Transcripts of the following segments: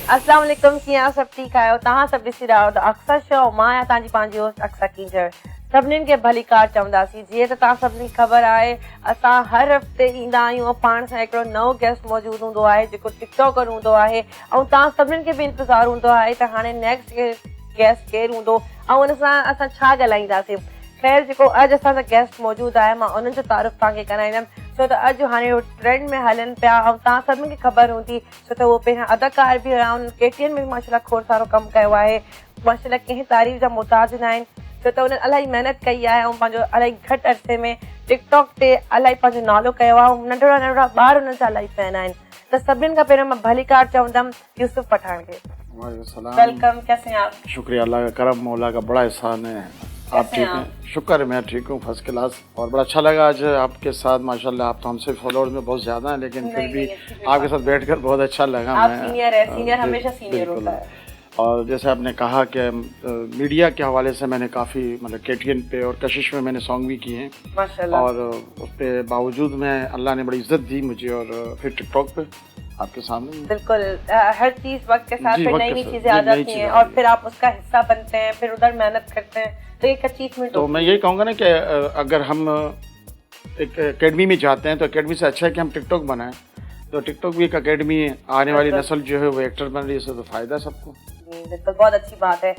अस्सलाम वालेकुम, कीअं सब ठीक आहियो? तव्हां सभु ॾिसी रहिया आहियो अक्सर शो। मां आहियां तव्हांजी पंहिंजी होस्ट अक्सर कीजर। सभिनीनि खे भली कार चवंदासीं। जीअं त तव्हां सभिनी ख़बर आहे, असां हर हफ़्ते ईंदा आहियूं। पाण सां हिकिड़ो नओं गेस्ट मौजूदु हूंदो आहे जेको टिकटॉकर हूंदो आहे, ऐं तव्हां सभिनीनि खे बि इंतज़ारु हूंदो आहे त हाणे नेक्स्ट गेस्ट केरु हूंदो ऐं हुन सां असां छा ॻाल्हाईंदासीं। ख़ैर, जेको अॼु असांजा गेस्ट मौजूदु आहे, मां उन्हनि जो तारीफ़ तव्हांखे कराईंदमि छो त अॼु हाणे उहो ट्रेंड में हलनि पिया ऐं तव्हां सभिनी खे ख़बर हूंदी छो त उहो पहिरियां अदाकार बि हुया। उन्हनि KTN में माशाल्लाह खोड़ सारो कमु कयो आहे। माशाल्लाह कंहिं तारीफ़ जा मुहताज न आहिनि छो त उन्हनि इलाही महिनत कई आहे ऐं पंहिंजो इलाही घटि अरसे में टिकटॉक ते इलाही पंहिंजो नालो कयो आहे। नंढड़ा नंढड़ा ॿार उन्हनि जा इलाही फैन आहिनि। त सभिनीनि खां पहिरियों मां भली कार चवंदमि यूसुफ पठान खे। वेलकम, कैसे हैं आप? शुक्रिया, अल्लाह का करम, मौला का बड़ा एहसान है। आप ठीक हैं? शुक्र है, मैं ठीक हूँ, फर्स्ट क्लास। और बड़ा अच्छा लगा आज आपके साथ। माशाल्लाह, आप तो हमसे फॉलोअर्स में बहुत ज़्यादा हैं, लेकिन फिर भी आपके साथ बैठकर बहुत अच्छा लगा। आप सीनियर है, सीनियर हमेशा सीनियर होता है। और जैसे आपने कहा कि मीडिया के हवाले से मैंने काफ़ी मतलब KTN पे और कशिश में मैंने सॉन्ग भी किए हैं माशाल्लाह। और उस पर बावजूद में अल्लाह ने बड़ी इज्जत दी मुझे। और फिर टिकटॉक पे आपके सामने बिल्कुल हर चीज़ वक्त के साथ फिर नई नई चीज़ें आ जाती हैं और फिर आप उसका हिस्सा बनते हैं, फिर उधर मेहनत करते हैं, तो एक अचीवमेंट। तो मैं यही कहूँगा ना कि अगर हम एक एकेडमी में जाते हैं तो एकेडमी से अच्छा है कि हम टिकटॉक बनाएं। तो टिकटॉक भी एक एकेडमी है, आने वाली नस्ल जो है वो एक्टर बन रही है, इससे तो फ़ायदा सबको। बिल्कुल, बहुत अच्छी बात है।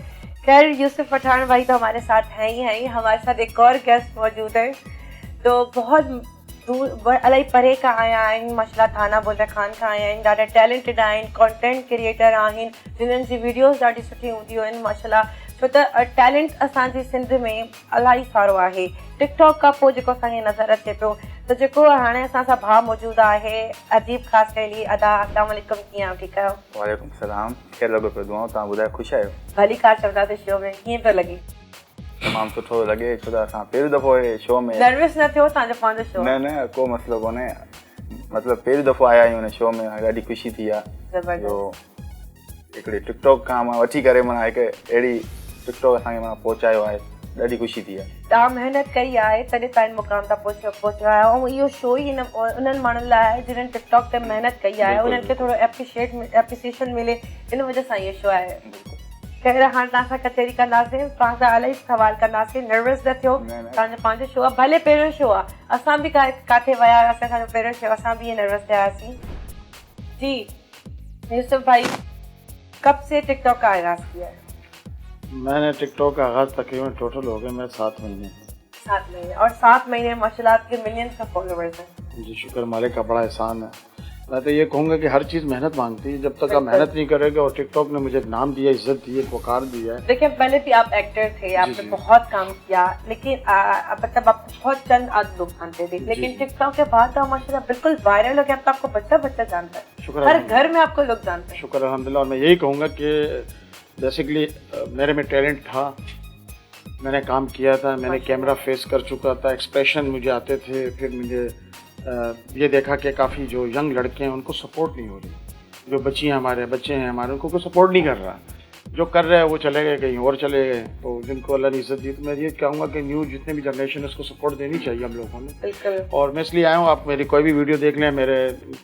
खैर, यूसुफ पठान भाई तो हमारे साथ हैं ही। हमारे साथ एक और गेस्ट मौजूद है तो बहुत दूर इलाही परे का आया आहिनि। माशाल्लाह, थाना बुर्ज खान खां आया आहिनि। ॾाढा टैलेंटेड आहिनि, कंटेंट क्रिएटर आहिनि, जिन्हनि जी वीडियोज़ ॾाढी सुठी हूंदियूं आहिनि माशाल्लाह। छो त टैलेंट असांजी सिंध में इलाही सारो आहे। टिकटॉक खां पोइ जेको असांखे नज़र अचे पियो, त जेको हाणे असां सां भाउ मौजूदु आहे अजीब ख़ासि अली अदा। अस्सलाम वालेकुम, कीअं आहियो? ठीकु आहियो? वालेकुम सलाम, ख़ैरु लॻो पियो दुआऊं। तव्हां ॿुधायो, ख़ुशि आहियो? भली कार चवंदासीं शो में कीअं पियो लॻे? तमामु सुठो लॻे छो त असां पहिरियों दफ़ो शो में। नर्वस न थियो? तव्हांजो पंहिंजो शो? न, को मसइलो कोन्हे। मतिलबु पहिरियों दफ़ो आया आहियूं हिन शो में, ॾाढी ख़ुशी थी आहे। हिकिड़ी टिकटॉक खां मां वठी करे माना हिकु अहिड़ी टिकटॉक असांखे माना पहुचायो आहे, ॾाढी ख़ुशी थी आहे। तव्हां महिनत कई आहे तॾहिं तव्हां मुक़ाम तां पहुचो आहियो ऐं इहो शो ई उन्हनि माण्हुनि लाइ आहे जिन्हनि टिकटॉक ते महिनत कई आहे, उन्हनि खे थोरो एप्रिसिएशन मिले, इन वजह सां इहो शो आहे। ख़ैर, हाणे तव्हां सां कचहरी कंदासीं, तव्हां सां इलाही सवाल कंदासीं। नर्वस न थियो, तव्हांजो पंहिंजो शो आहे, भले पहिरियों शो आहे। असां बि किथे विया हुआसीं, असांजो पहिरियों शो, असां बि ईअं नर्वस थियासीं। जी यूसुफ भाई, कब से टिकटॉक का आगाज़ किया है? मैंने टिकटॉक का आगाज़ तकरीबन टोटल हो गए मैं 7 महीने। 7 महीने, और 7 महीने माशाल्लाह आपके मिलियंस का फॉलोवर्स हैं। जी शुक्र, मालिक का बड़ा एहसान है। मैं तो ये कहूँगा कि हर चीज़ मेहनत मांगती है। जब तक आप मेहनत नहीं करेंगे, और टिकटॉक ने मुझे नाम दिया, इज्जत दी है, वकार दिया है। देखिए, पहले भी आप एक्टर थे, आपने बहुत काम किया, लेकिन मतलब आपको बहुत चंद लोग जानते थे, लेकिन टिकटॉक के बाद आप माशाल्लाह बिल्कुल वायरल हो गया। अब तो आपको बच्चा जानता है, हर घर में आपको लोग जानते हैं। शुक्र अल्हम्दुलिल्लाह। और मैं यही कहूँगा कि बेसिकली मेरे में टैलेंट था, मैंने काम किया था, मैंने कैमरा फेस कर चुका था, एक्सप्रेशन मुझे आते थे। फिर मुझे ये देखा कि काफ़ी जो यंग लड़के हैं उनको सपोर्ट नहीं हो रही, जो बच्चे हैं हमारे, उनको कोई सपोर्ट नहीं कर रहा। जो कर रहे हैं वो चले गए, कहीं और चले गए। तो जिनको अल्लाह ने इज्जत दी, तो मैं ये कहूँगा कि न्यू जितने भी जनरेशन है उसको सपोर्ट देनी चाहिए हम लोगों ने। और मैं इसलिए आया हूँ, आप मेरी कोई भी वीडियो देख लें, मेरे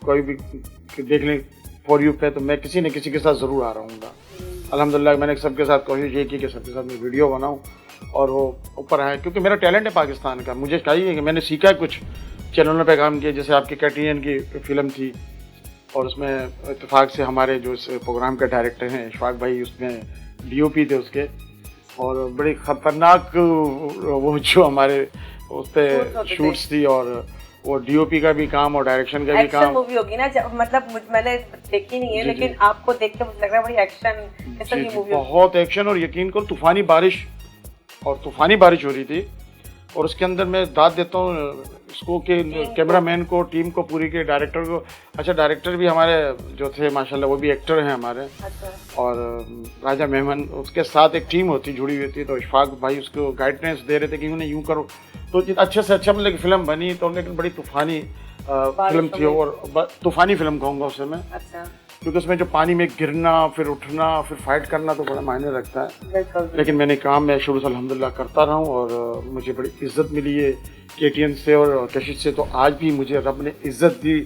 कोई भी देख लें फॉर यू पे, तो मैं किसी न किसी के साथ ज़रूर आ रहूँगा। अल्हम्दुलिल्लाह, मैंने सबके साथ कोशिश ये की कि सबके साथ मैं वीडियो बनाऊँ और वो ऊपर आए, क्योंकि मेरा टैलेंट है पाकिस्तान का। मुझे चाहिए कि मैंने सीखा कुछ चैनलों पे काम किया, जैसे आपकी KTN की फिल्म थी, और उसमें इत्तेफाक से हमारे जो इस प्रोग्राम के डायरेक्टर हैं इशफाक भाई, उसमें DOP थे उसके, और बड़ी ख़तरनाक वो जो हमारे उस पर शूट्स थी, और वो DOP का भी काम और डायरेक्शन का भी काम। मूवी होगी ना, मतलब मैंने देखी नहीं है, लेकिन आपको देख के मुझे लग रहा है बड़ी एक्शन मूवी, बहुत एक्शन। और यकीन करो, तूफ़ानी बारिश हो रही थी, और उसके अंदर मैं दाद देता हूँ इसको कि कैमरामैन को, टीम को पूरी के, डायरेक्टर को। अच्छा, डायरेक्टर भी हमारे जो थे माशाल्लाह वो भी एक्टर हैं हमारे। और राजा मेमन, उसके साथ एक टीम होती जुड़ी हुई थी, तो इशफाक भाई उसको गाइडेंस दे रहे थे कि उन्हें यूँ करो, तो अच्छे से अच्छा मतलब फिल्म बनी। तो लेकिन बड़ी तूफ़ानी फिल्म थी, और तूफ़ानी फिल्म कहूँगा उसे मैं, क्योंकि उसमें जो पानी में गिरना, फिर उठना, फिर फाइट करना तो बड़ा मायने रखता है। लेकिन मैंने काम मैं शुरू से अल्हम्दुलिल्लाह करता रहा हूँ, और मुझे बड़ी इज्जत मिली है KTN से और कशिश से। तो आज भी मुझे रब ने इज्जत दी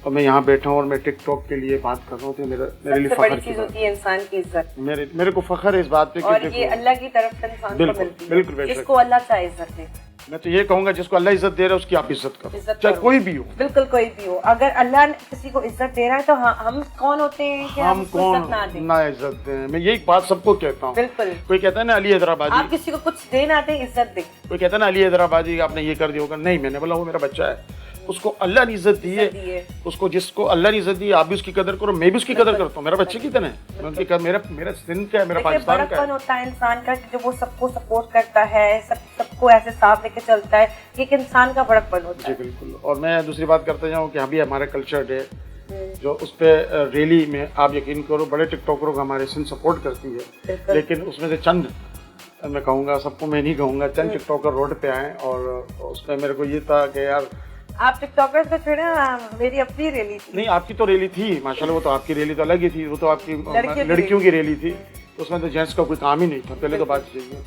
और मैं यहाँ बैठा हूँ और मैं टिकटॉक के लिए बात कर रहा हूँ, तो मेरे लिए सबसे फख्र बड़ी की चीज बात होती है इंसान की इज्जत, मेरे को फख्र है इस बात पे कि और ये देखो, अल्लाह की तरफ से इंसान को बिल्कुल, मिलती है, बिल्कुल बेशक। जिसको अल्लाह चाहे इज्जत दे। मैं तो ये कहूँगा जिसको अल्लाह इज्जत दे रहा है उसकी आप इज्जत करो, इज्जत चाहे करो। कोई भी हो। बिल्कुल कोई भी हो, अगर अल्लाह ने किसी को इज्जत दे रहा है तो हम कौन होते हैं कि हम उसको कौन इज्जत ना दें। ना इज्जत दें, मैं यही बात सबको कहता हूँ। बिल्कुल, कोई कहता है ना अली हैदराबादी, आप किसी को कुछ देना दें, इज्जत दें। कोई कहता है ना अली हैदराबादी आपने ये कर दिया होगा, नहीं, मैंने बोला वो मेरा बच्चा है, उसको अल्लाह ने इज्जत दी है, उसको जिसको अल्लाह ने इज्जत दी है आप भी उसकी कदर करो, मैं भी उसकी कदर करता हूँ, मेरा बच्चे की तरह है, मैं उनकी मेरा सिंध का है, मेरा पाकिस्तान का बड़प्पन है। होता है इंसान का कि जो वो सबको सपोर्ट करता है, सबको ऐसे साथ लेके चलता है, ये एक इंसान का बड़प्पन होता जी है। बिल्कुल। और मैं दूसरी बात करता जाऊँ कि अभी हमारा कल्चर डे जो उस पर रैली में आप यकीन करो बड़े टिकटॉकरों को हमारे सिंध सपोर्ट करती है, लेकिन उसमें से चंद, मैं कहूँगा सबको मैं नहीं कहूँगा, चंद टिकटॉकर रोड पे आए और उसमें मेरे को ये था कि यार आप टिकटॉकर्स को छोड़े, मेरी अपनी रैली थी। नहीं, आपकी तो रैली थी माशाल्लाह, वो तो आपकी रैली तो अलग ही थी, वो तो आपकी लड़कियों की रैली थी, उसमें तो जेंट्स का कोई काम ही नहीं था, पहले तो बात चाहिए।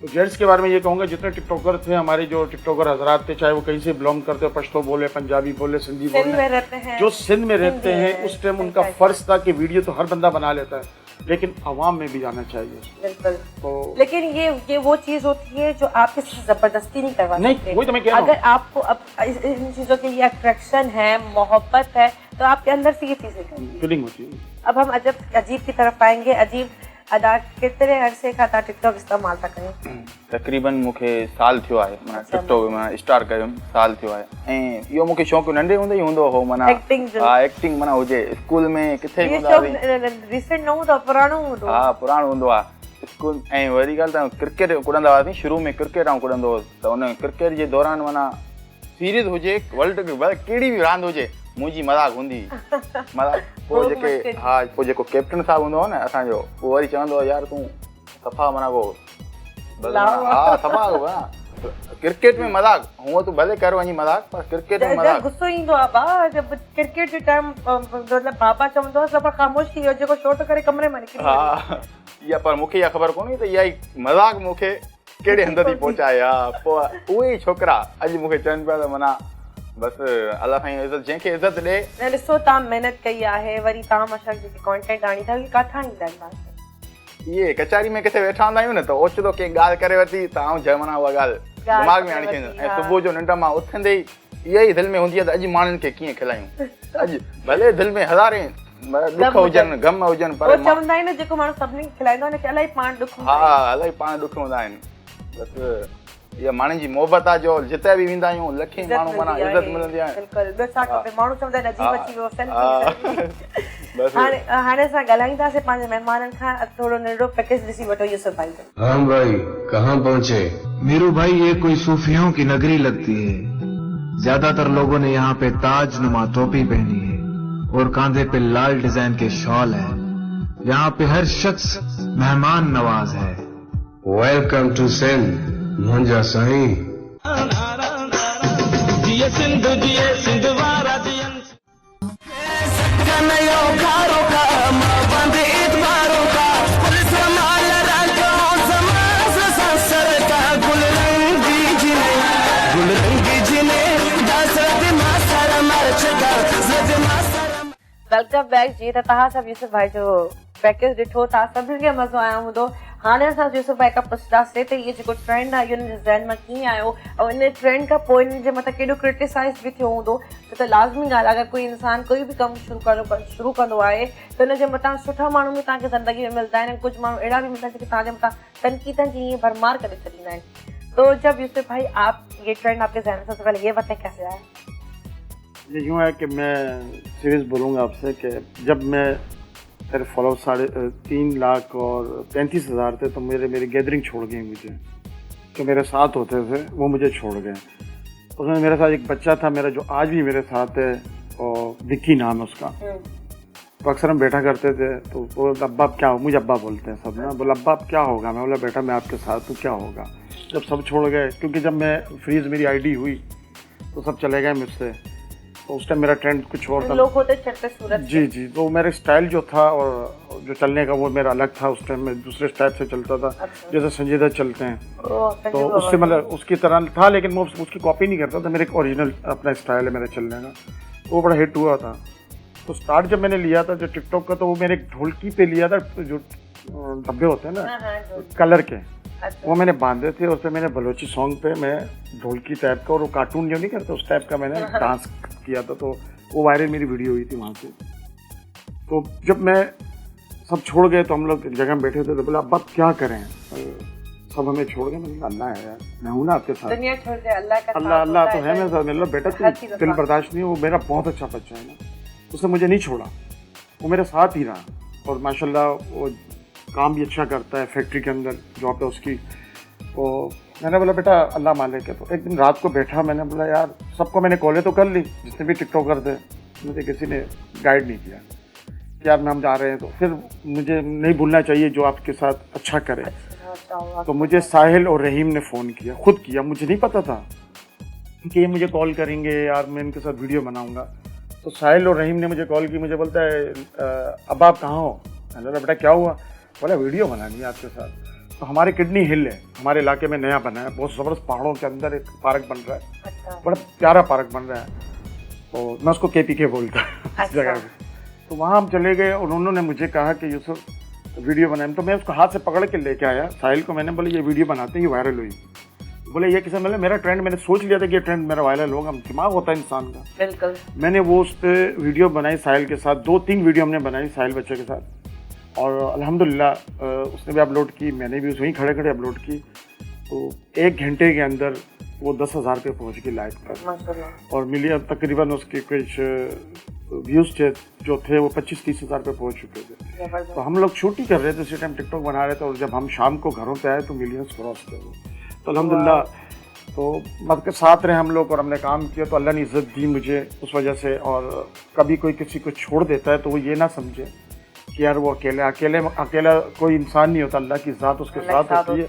तो जेंट्स के बारे में ये कहूँगा जितने टिकटॉकर थे हमारे, जो टिकटॉकर हजरात थे, चाहे वो कहीं से बिलोंग करते हो, पश्तो बोले, पंजाबी बोले, सिंधी बोले, जो सिंध में रहते हैं, उस टाइम उनका फर्ज था कि वीडियो तो हर बंदा बना लेता है, लेकिन अवाम में भी जाना चाहिए। बिल्कुल। तो लेकिन ये वो चीज होती है जो आप किसी से जबरदस्ती नहीं करवा सकते। नहीं, वही तो मैं कह रहा हूँ। अगर आपको अब इन चीजों के लिए अट्रैक्शन है, मोहब्बत है, तो आपके अंदर से ये चीजें करनी फीलिंग होती है। अब हम अजीब की तरफ आएंगे। अजीब अदा केतिरे अरसे खां तव्हां टिकटॉक इस्तेमाल था कयो? तक़रीबन मूंखे साल थियो आहे, माना टिकटॉक माना स्टार्ट कयो साल थियो आहे, ऐं इहो मूंखे शौक़ु नंढे हूंदे ई हूंदो हो, माना एक्टिंग जो। हा, एक्टिंग माना हुजे स्कूल में किथे ये हूंदा शौक़ रीसेंट न हूंदो, पुराणो हूंदो। हा, पुराणो हूंदो आहे स्कूल। ऐं वरी ॻाल्हि त क्रिकेट कुॾंदा हुआसीं, शुरू में क्रिकेट आउं कुॾंदो हुउसि, त हुन क्रिकेट जे दौरान माना सीरीज़ हुजे, वर्ल्ड कहिड़ी बि रांदि हुजे, मुंहिंजी मज़ाक हूंदी मज़ाक। पोइ जेके हा, पोइ जेको कैप्टन साहब हूंदो हो न असांजो, उहो वरी चवंदो हो यार तूं सफ़ा माना को हा सफ़ा क्रिकेट में मज़ाक, हूअं तूं भले कर वञी मज़ाक, पर क्रिकेट में मज़ाक गुस्सो ईंदो आहे बा, जब क्रिकेट जे टाइम मतलब बाबा चवंदो आहे सभु ख़ामोश थी वियो, जेको शॉट करे कमरे में निकिरी वियो। हा, इहा पर मूंखे इहा ख़बर कोन्हे त इहा ई मज़ाक मूंखे कहिड़े हंध थी पहुचाए। हा, पोइ उहे ई छोकिरा अॼु मूंखे चवनि पिया त माना बसि अलाह साईं इज़त, जंहिंखे इज़त ॾे। न ॾिसो तव्हां महिनत कई आहे, वरी तव्हां मशक जेके कॉन्टेंट आणी अथव, किथां ईंदा आहिनि? इहे कचहरी में किथे वेठा हूंदा आहियूं न, त ओचितो कंहिं ॻाल्हि करे वरिती त आउं जय माना उहा ॻाल्हि दिमाग़ में आणी छॾींदुमि, ऐं सुबुह जो निंड मां उथंदे ई इहा ई दिलि में हूंदी आहे त अॼु माण्हुनि खे कीअं खिलायूं। अॼु भले दिलि में हज़ारे दुख हुजनि, गम हुजनि, पर चवंदा आहिनि जेको माण्हू सभिनी खे खिलाईंदो आहे न, इलाही पाण दुख हूंदा आहिनि। हा, इलाही पाण दुख हूंदा आहिनि। बसि इहा माण्हुनि जी मोहबत आहे, जो जिते बि वेंदा आहियूं लखे माण्हू माना इज़त मिलंदी आहे। बिल्कुलु, ॿियो छा खपे? माण्हू चवंदा आहिनि अजीब अची वियो, बसि हाणे असां ॻाल्हाईंदासीं पंहिंजे महिमाननि खां, थोरो नंढो पैकेज ॾिसी वठो यूसुफ भाई जो। हाँ भाई, कहाँ पहुँचे? मीरू भाई, ये कोई सूफियों की नगरी लगती है। ज्यादातर लोगों ने यहाँ पे ताज नुमा टोपी पहनी है और कांधे पे लाल डिजाइन के शॉल है। यहाँ पे हर शख्स मेहमान नवाज है। वेलकम टू सिंध मुंजा साईं। Welcome back. जी त तव्हां सभु यूसुफ भाई जो पैकेज ॾिठो, तव्हां सभिनी खे मज़ो आयो हूंदो। हाणे असां यूसुफ भाई खां पुछंदासीं त इहो जेको ट्रेंड आहे इहो हिन जे ज़हन मां कीअं आयो, ऐं इन ट्रेंड खां पोइ हिन जे मथां केॾो क्रिटिसाइज़ बि थियो हूंदो। त लाज़मी ॻाल्हि आहे, अगरि कोई इंसान कोई बि कमु शुरू कंदो आहे त हुन जे मथां सुठा माण्हू बि तव्हांखे ज़िंदगी में मिलंदा आहिनि, कुझु माण्हू अहिड़ा बि मिलंदा आहिनि जेके तव्हांजे मथां तनक़ीदनि जी ईअं भरमार करे छॾींदा आहिनि। तो जब यूसुफ भाई आप ये ट्रेंड आपके ज़हन में सबसे पहले ये बताएं कैसे आया? ये यूँ है कि मैं सीरियस बोलूँगा आपसे कि जब मैं मेरे फॉलोअर 3.5 लाख और 35,000 थे, तो मेरी गैदरिंग छोड़ गई मुझे, जो मेरे साथ होते थे वो मुझे छोड़ गए। उसमें मेरे साथ एक बच्चा था मेरा जो आज भी मेरे साथ है, और विक्की नाम है उसका। तो अक्सर हम बैठा करते थे, तो वो अब्बा क्या हो, मुझे अब्बा बोलते हैं सब ना, बोला अब्बा अब क्या होगा? मैं बोला बेटा मैं आपके साथ हूँ, क्या होगा? जब सब छोड़ गए, क्योंकि जब मैं फ्रीज मेरी आईडी हुई तो सब चले गए मुझसे, तो उस टाइम मेरा ट्रेंड कुछ और था। लोग होते चलते सूरत। जी, तो मेरा स्टाइल जो था और जो चलने का वो मेरा अलग था। उस टाइम में दूसरे स्टाइल से चलता था। अच्छा। जैसे संजय दत्त चलते हैं, तो उससे मतलब उसकी तरह था, लेकिन मैं उसकी कॉपी नहीं करता था। मेरा एक ओरिजिनल अपना स्टाइल है मेरे चलने का, वो बड़ा हिट हुआ था। तो स्टार्ट जब मैंने लिया था जो टिकटॉक का, तो वो मैंने ढोलकी पे लिया था, जो डब्बे होते हैं ना कलर के, वो मैंने बांधे थे। उस पर मैंने बलोची सॉन्ग पे मैं ढोलकी टाइप का और वो कार्टून जो नहीं करते उस टाइप का मैंने डांस किया था। तो वो वायरल मेरी वीडियो हुई थी वहाँ से। तो जब मैं सब छोड़ गए तो हम लोग एक जगह में बैठे थे, तो बोला अब क्या करें, सब हमें छोड़ गए। मैंने कहा अल्लाह है यार, मैं हूँ ना आपके साथ, दुनिया छोड़ दे, अल्लाह का अल्लाह अल्लाह तो है मेरे साथ। मेरा बेटा तुम दिल बर्दाश्त नहीं, वो मेरा बहुत अच्छा बच्चा है ना, उसने मुझे नहीं छोड़ा, वो मेरे साथ ही रहा। और माशाल्लाह वो काम भी अच्छा करता है, फैक्ट्री के अंदर जॉब है उसकी। तो मैंने बोला बेटा अल्लाह मालिक है। तो एक दिन रात को बैठा, मैंने बोला यार सबको मैंने कॉलें तो कर ली, जितने भी टिकटॉकर थे, मुझे किसी ने गाइड नहीं किया कि यार हम जा रहे हैं, तो फिर मुझे नहीं भूलना चाहिए जो आपके साथ अच्छा करे। तो मुझे साहिल और रहीम ने फ़ोन किया, खुद किया, मुझे नहीं पता था कि ये मुझे कॉल करेंगे यार, मैं इनके साथ वीडियो बनाऊंगा। तो साहिल और रहीम ने मुझे कॉल की, मुझे बोलता है अब आप कहाँ हो? मैंने बोला बेटा क्या हुआ? बोला वीडियो बनानी है आपके साथ। तो हमारे किडनी हिल है, हमारे इलाके में नया बना है, बहुत ज़बरदस्त पहाड़ों के अंदर एक पार्क बन रहा है, बड़ा प्यारा पार्क बन रहा है। तो मैं उसको KPK बोलता है उस जगह पे। तो वहाँ हम चले गए और उन्होंने मुझे कहा कि यूसुफ वीडियो बनाए। तो मैं उसको हाथ से पकड़ के लेके आया साहिल को, मैंने बोला ये वीडियो बनाते हैं, ये वायरल हुई। बोले ये किसे? मतलब मेरा ट्रेंड, मैंने सोच लिया था कि ये ट्रेंड मेरा वायरल होगा, दिमाग होता है इंसान का। बिल्कुल। मैंने वो उस पर वीडियो बनाई साहिल के साथ, 2-3 वीडियो हमने बनाई साहिल बच्चे के साथ, और अल्हम्दुलिल्लाह उसने भी अपलोड की, मैंने भी वहीं खड़े खड़े अपलोड की। तो 1 घंटे के अंदर वो 10,000 पे पहुँच गई लाइक पर, और मिलियन तकरीबन उसके कुछ व्यूज़ जो थे वो 25-30 हज़ार पे पहुँच चुके थे। तो हम लोग शूट ही कर रहे थे उसी टाइम, टिकटॉक बना रहे थे, और जब हम शाम को घरों पे आए तो मिलियंस क्रॉस थे वो। तो अल्हम्दुलिल्लाह, तो मतलब के साथ रहे हम लोग और हमने काम किया, तो अल्लाह ने इज़्ज़त दी मुझे उस वजह से। और कभी कोई किसी को छोड़ देता है तो वो ये ना समझे कि यार वो अकेला कोई इंसान नहीं होता, अल्लाह की ज़ात उसके साथ होती है।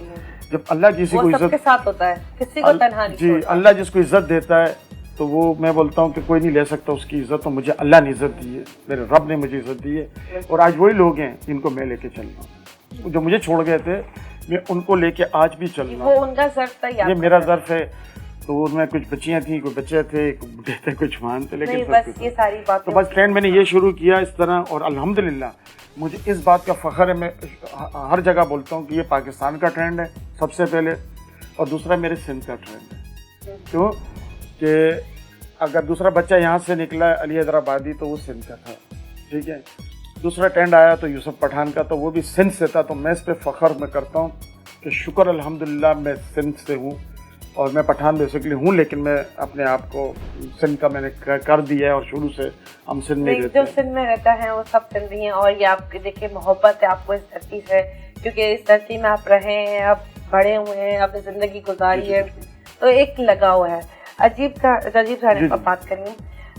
जब अल्लाह किसी को इज़्ज़त साथ होता है, किसी को तन्हा नहीं जी, अल्लाह जिसको इज़्ज़त देता है तो वो मैं बोलता हूँ कि कोई नहीं ले सकता उसकी इज़्ज़त। तो मुझे अल्लाह ने इज़्ज़त दी है, मेरे रब ने मुझे इज़्ज़त दी है, और आज वही लोग हैं जिनको मैं लेके चल रहा हूँ। जो मुझे छोड़ गए थे मैं उनको लेके आज भी चल रहा हूँ। वो उनका ज़र्फ था, ये मेरा ज़र्फ है। तो उनमें कुछ बच्चियाँ थी, कुछ बच्चे थे, कुछ बूढ़े थे, कुछ जवान थे, लेकिन बस ये सारी बातें, तो बस ट्रेंड मैंने ये शुरू किया इस तरह। और अल्हम्दुलिल्लाह मुझे इस बात का फ़ख्र है, मैं हर जगह बोलता हूँ कि ये पाकिस्तान का ट्रेंड है सबसे पहले, और दूसरा मेरे सिंध का ट्रेंड है। क्यों कि अगर दूसरा बच्चा यहाँ से निकला है अली हैदराबादी तो वो सिंध का था, ठीक है। दूसरा ट्रेंड आया तो यूसुफ पठान का, तो वो भी सिंध से था। तो मैं इस पर फ़ख्र मैं करता हूँ कि शुक्र अल्हम्दुलिल्लाह मैं सिंध से हूँ, और मैं पठान बेसिकली हूँ, लेकिन मैं अपने आप को सिंध का मैंने कर दिया है, और शुरू से हम सिंध में रहते हैं। जो सिंध में रहता है वो सब सिंधी हैं, और ये आपके देखिए मोहब्बत है आपको इस धरती से, क्योंकि इस धरती में आप रहे हैं, आप बड़े हुए हैं, आपने ज़िंदगी गुजारी है, तो एक लगाव है। अजीब सां बात करियूं।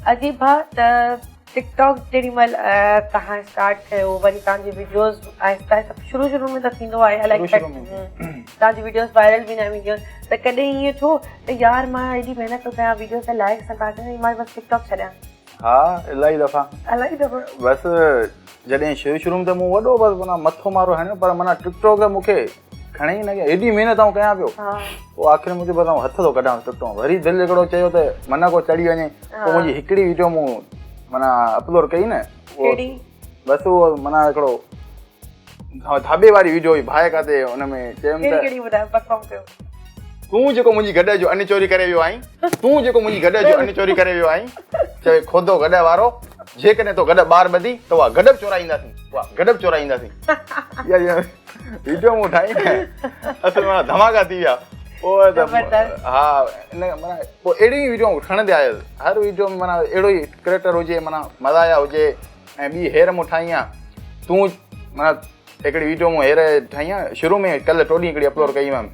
अजीब भाउ टिकटॉक जेॾी महिल तव्हां स्टार्ट कयो, वरी तव्हांजी वीडियोस आहिस्ता आहिस्ता शुरू में त थींदो आहे, अलाए तव्हांजी वीडियोस वायरल बि न वेंदियूं आहिनि, त कॾहिं ईअं थियो त यार मां एॾी महिनत थो कयां वीडियोस ते लाइक सां काटनि, मां बसि टिकटॉक छॾियां? हाँ इलाही दफ़ा बसि जॾहिं शुरू में त मूं वॾो बसि माना मथो मारो हणियो, पर माना टिकटॉक मूंखे खणे ई न कया, एॾी महिनत आऊं कयां पियो। पोइ आख़िर मुंहिंजो बसि हथ थो कढां टिकटॉक, वरी दिलि हिकिड़ो चयो त मन को चढ़ी वञे। पोइ मुंहिंजी हिकिड़ी वीडियो मूं माना अपलोड कई न, बसि उहो माना हिकिड़ो धाबे वारी वीडियो हुई, भाए काथे हुनमें चयुमि त तूं जेको मुंहिंजी गॾ जो अन चोरी करे वियो आहीं, तूं जेको मुंहिंजी गॾ जो अन चोरी करे वियो आहीं, चए खोदो गॾ वारो, जेकॾहिं तो गॾ ॿार ॿधी त उहा गॾ चोराईंदासीं, उहा गॾ चोराईंदासीं। इहा वीडियो मूं ठाही न, असल माना धमाका थी विया। पोइ त हा इन माना पोइ अहिड़ी वीडियो खणंदे आयुसि, हर वीडियो में माना अहिड़ो ई क्रिएटर हुजे, माना मज़ाया हुजे। ऐं ॿी हेर मूं ठाही आहे, तूं माना हिकिड़ी वीडियो मूं हेर ठाही आहे, शुरू में कल्ह टोॾीं हिकिड़ी अपलोड कई हुअमि,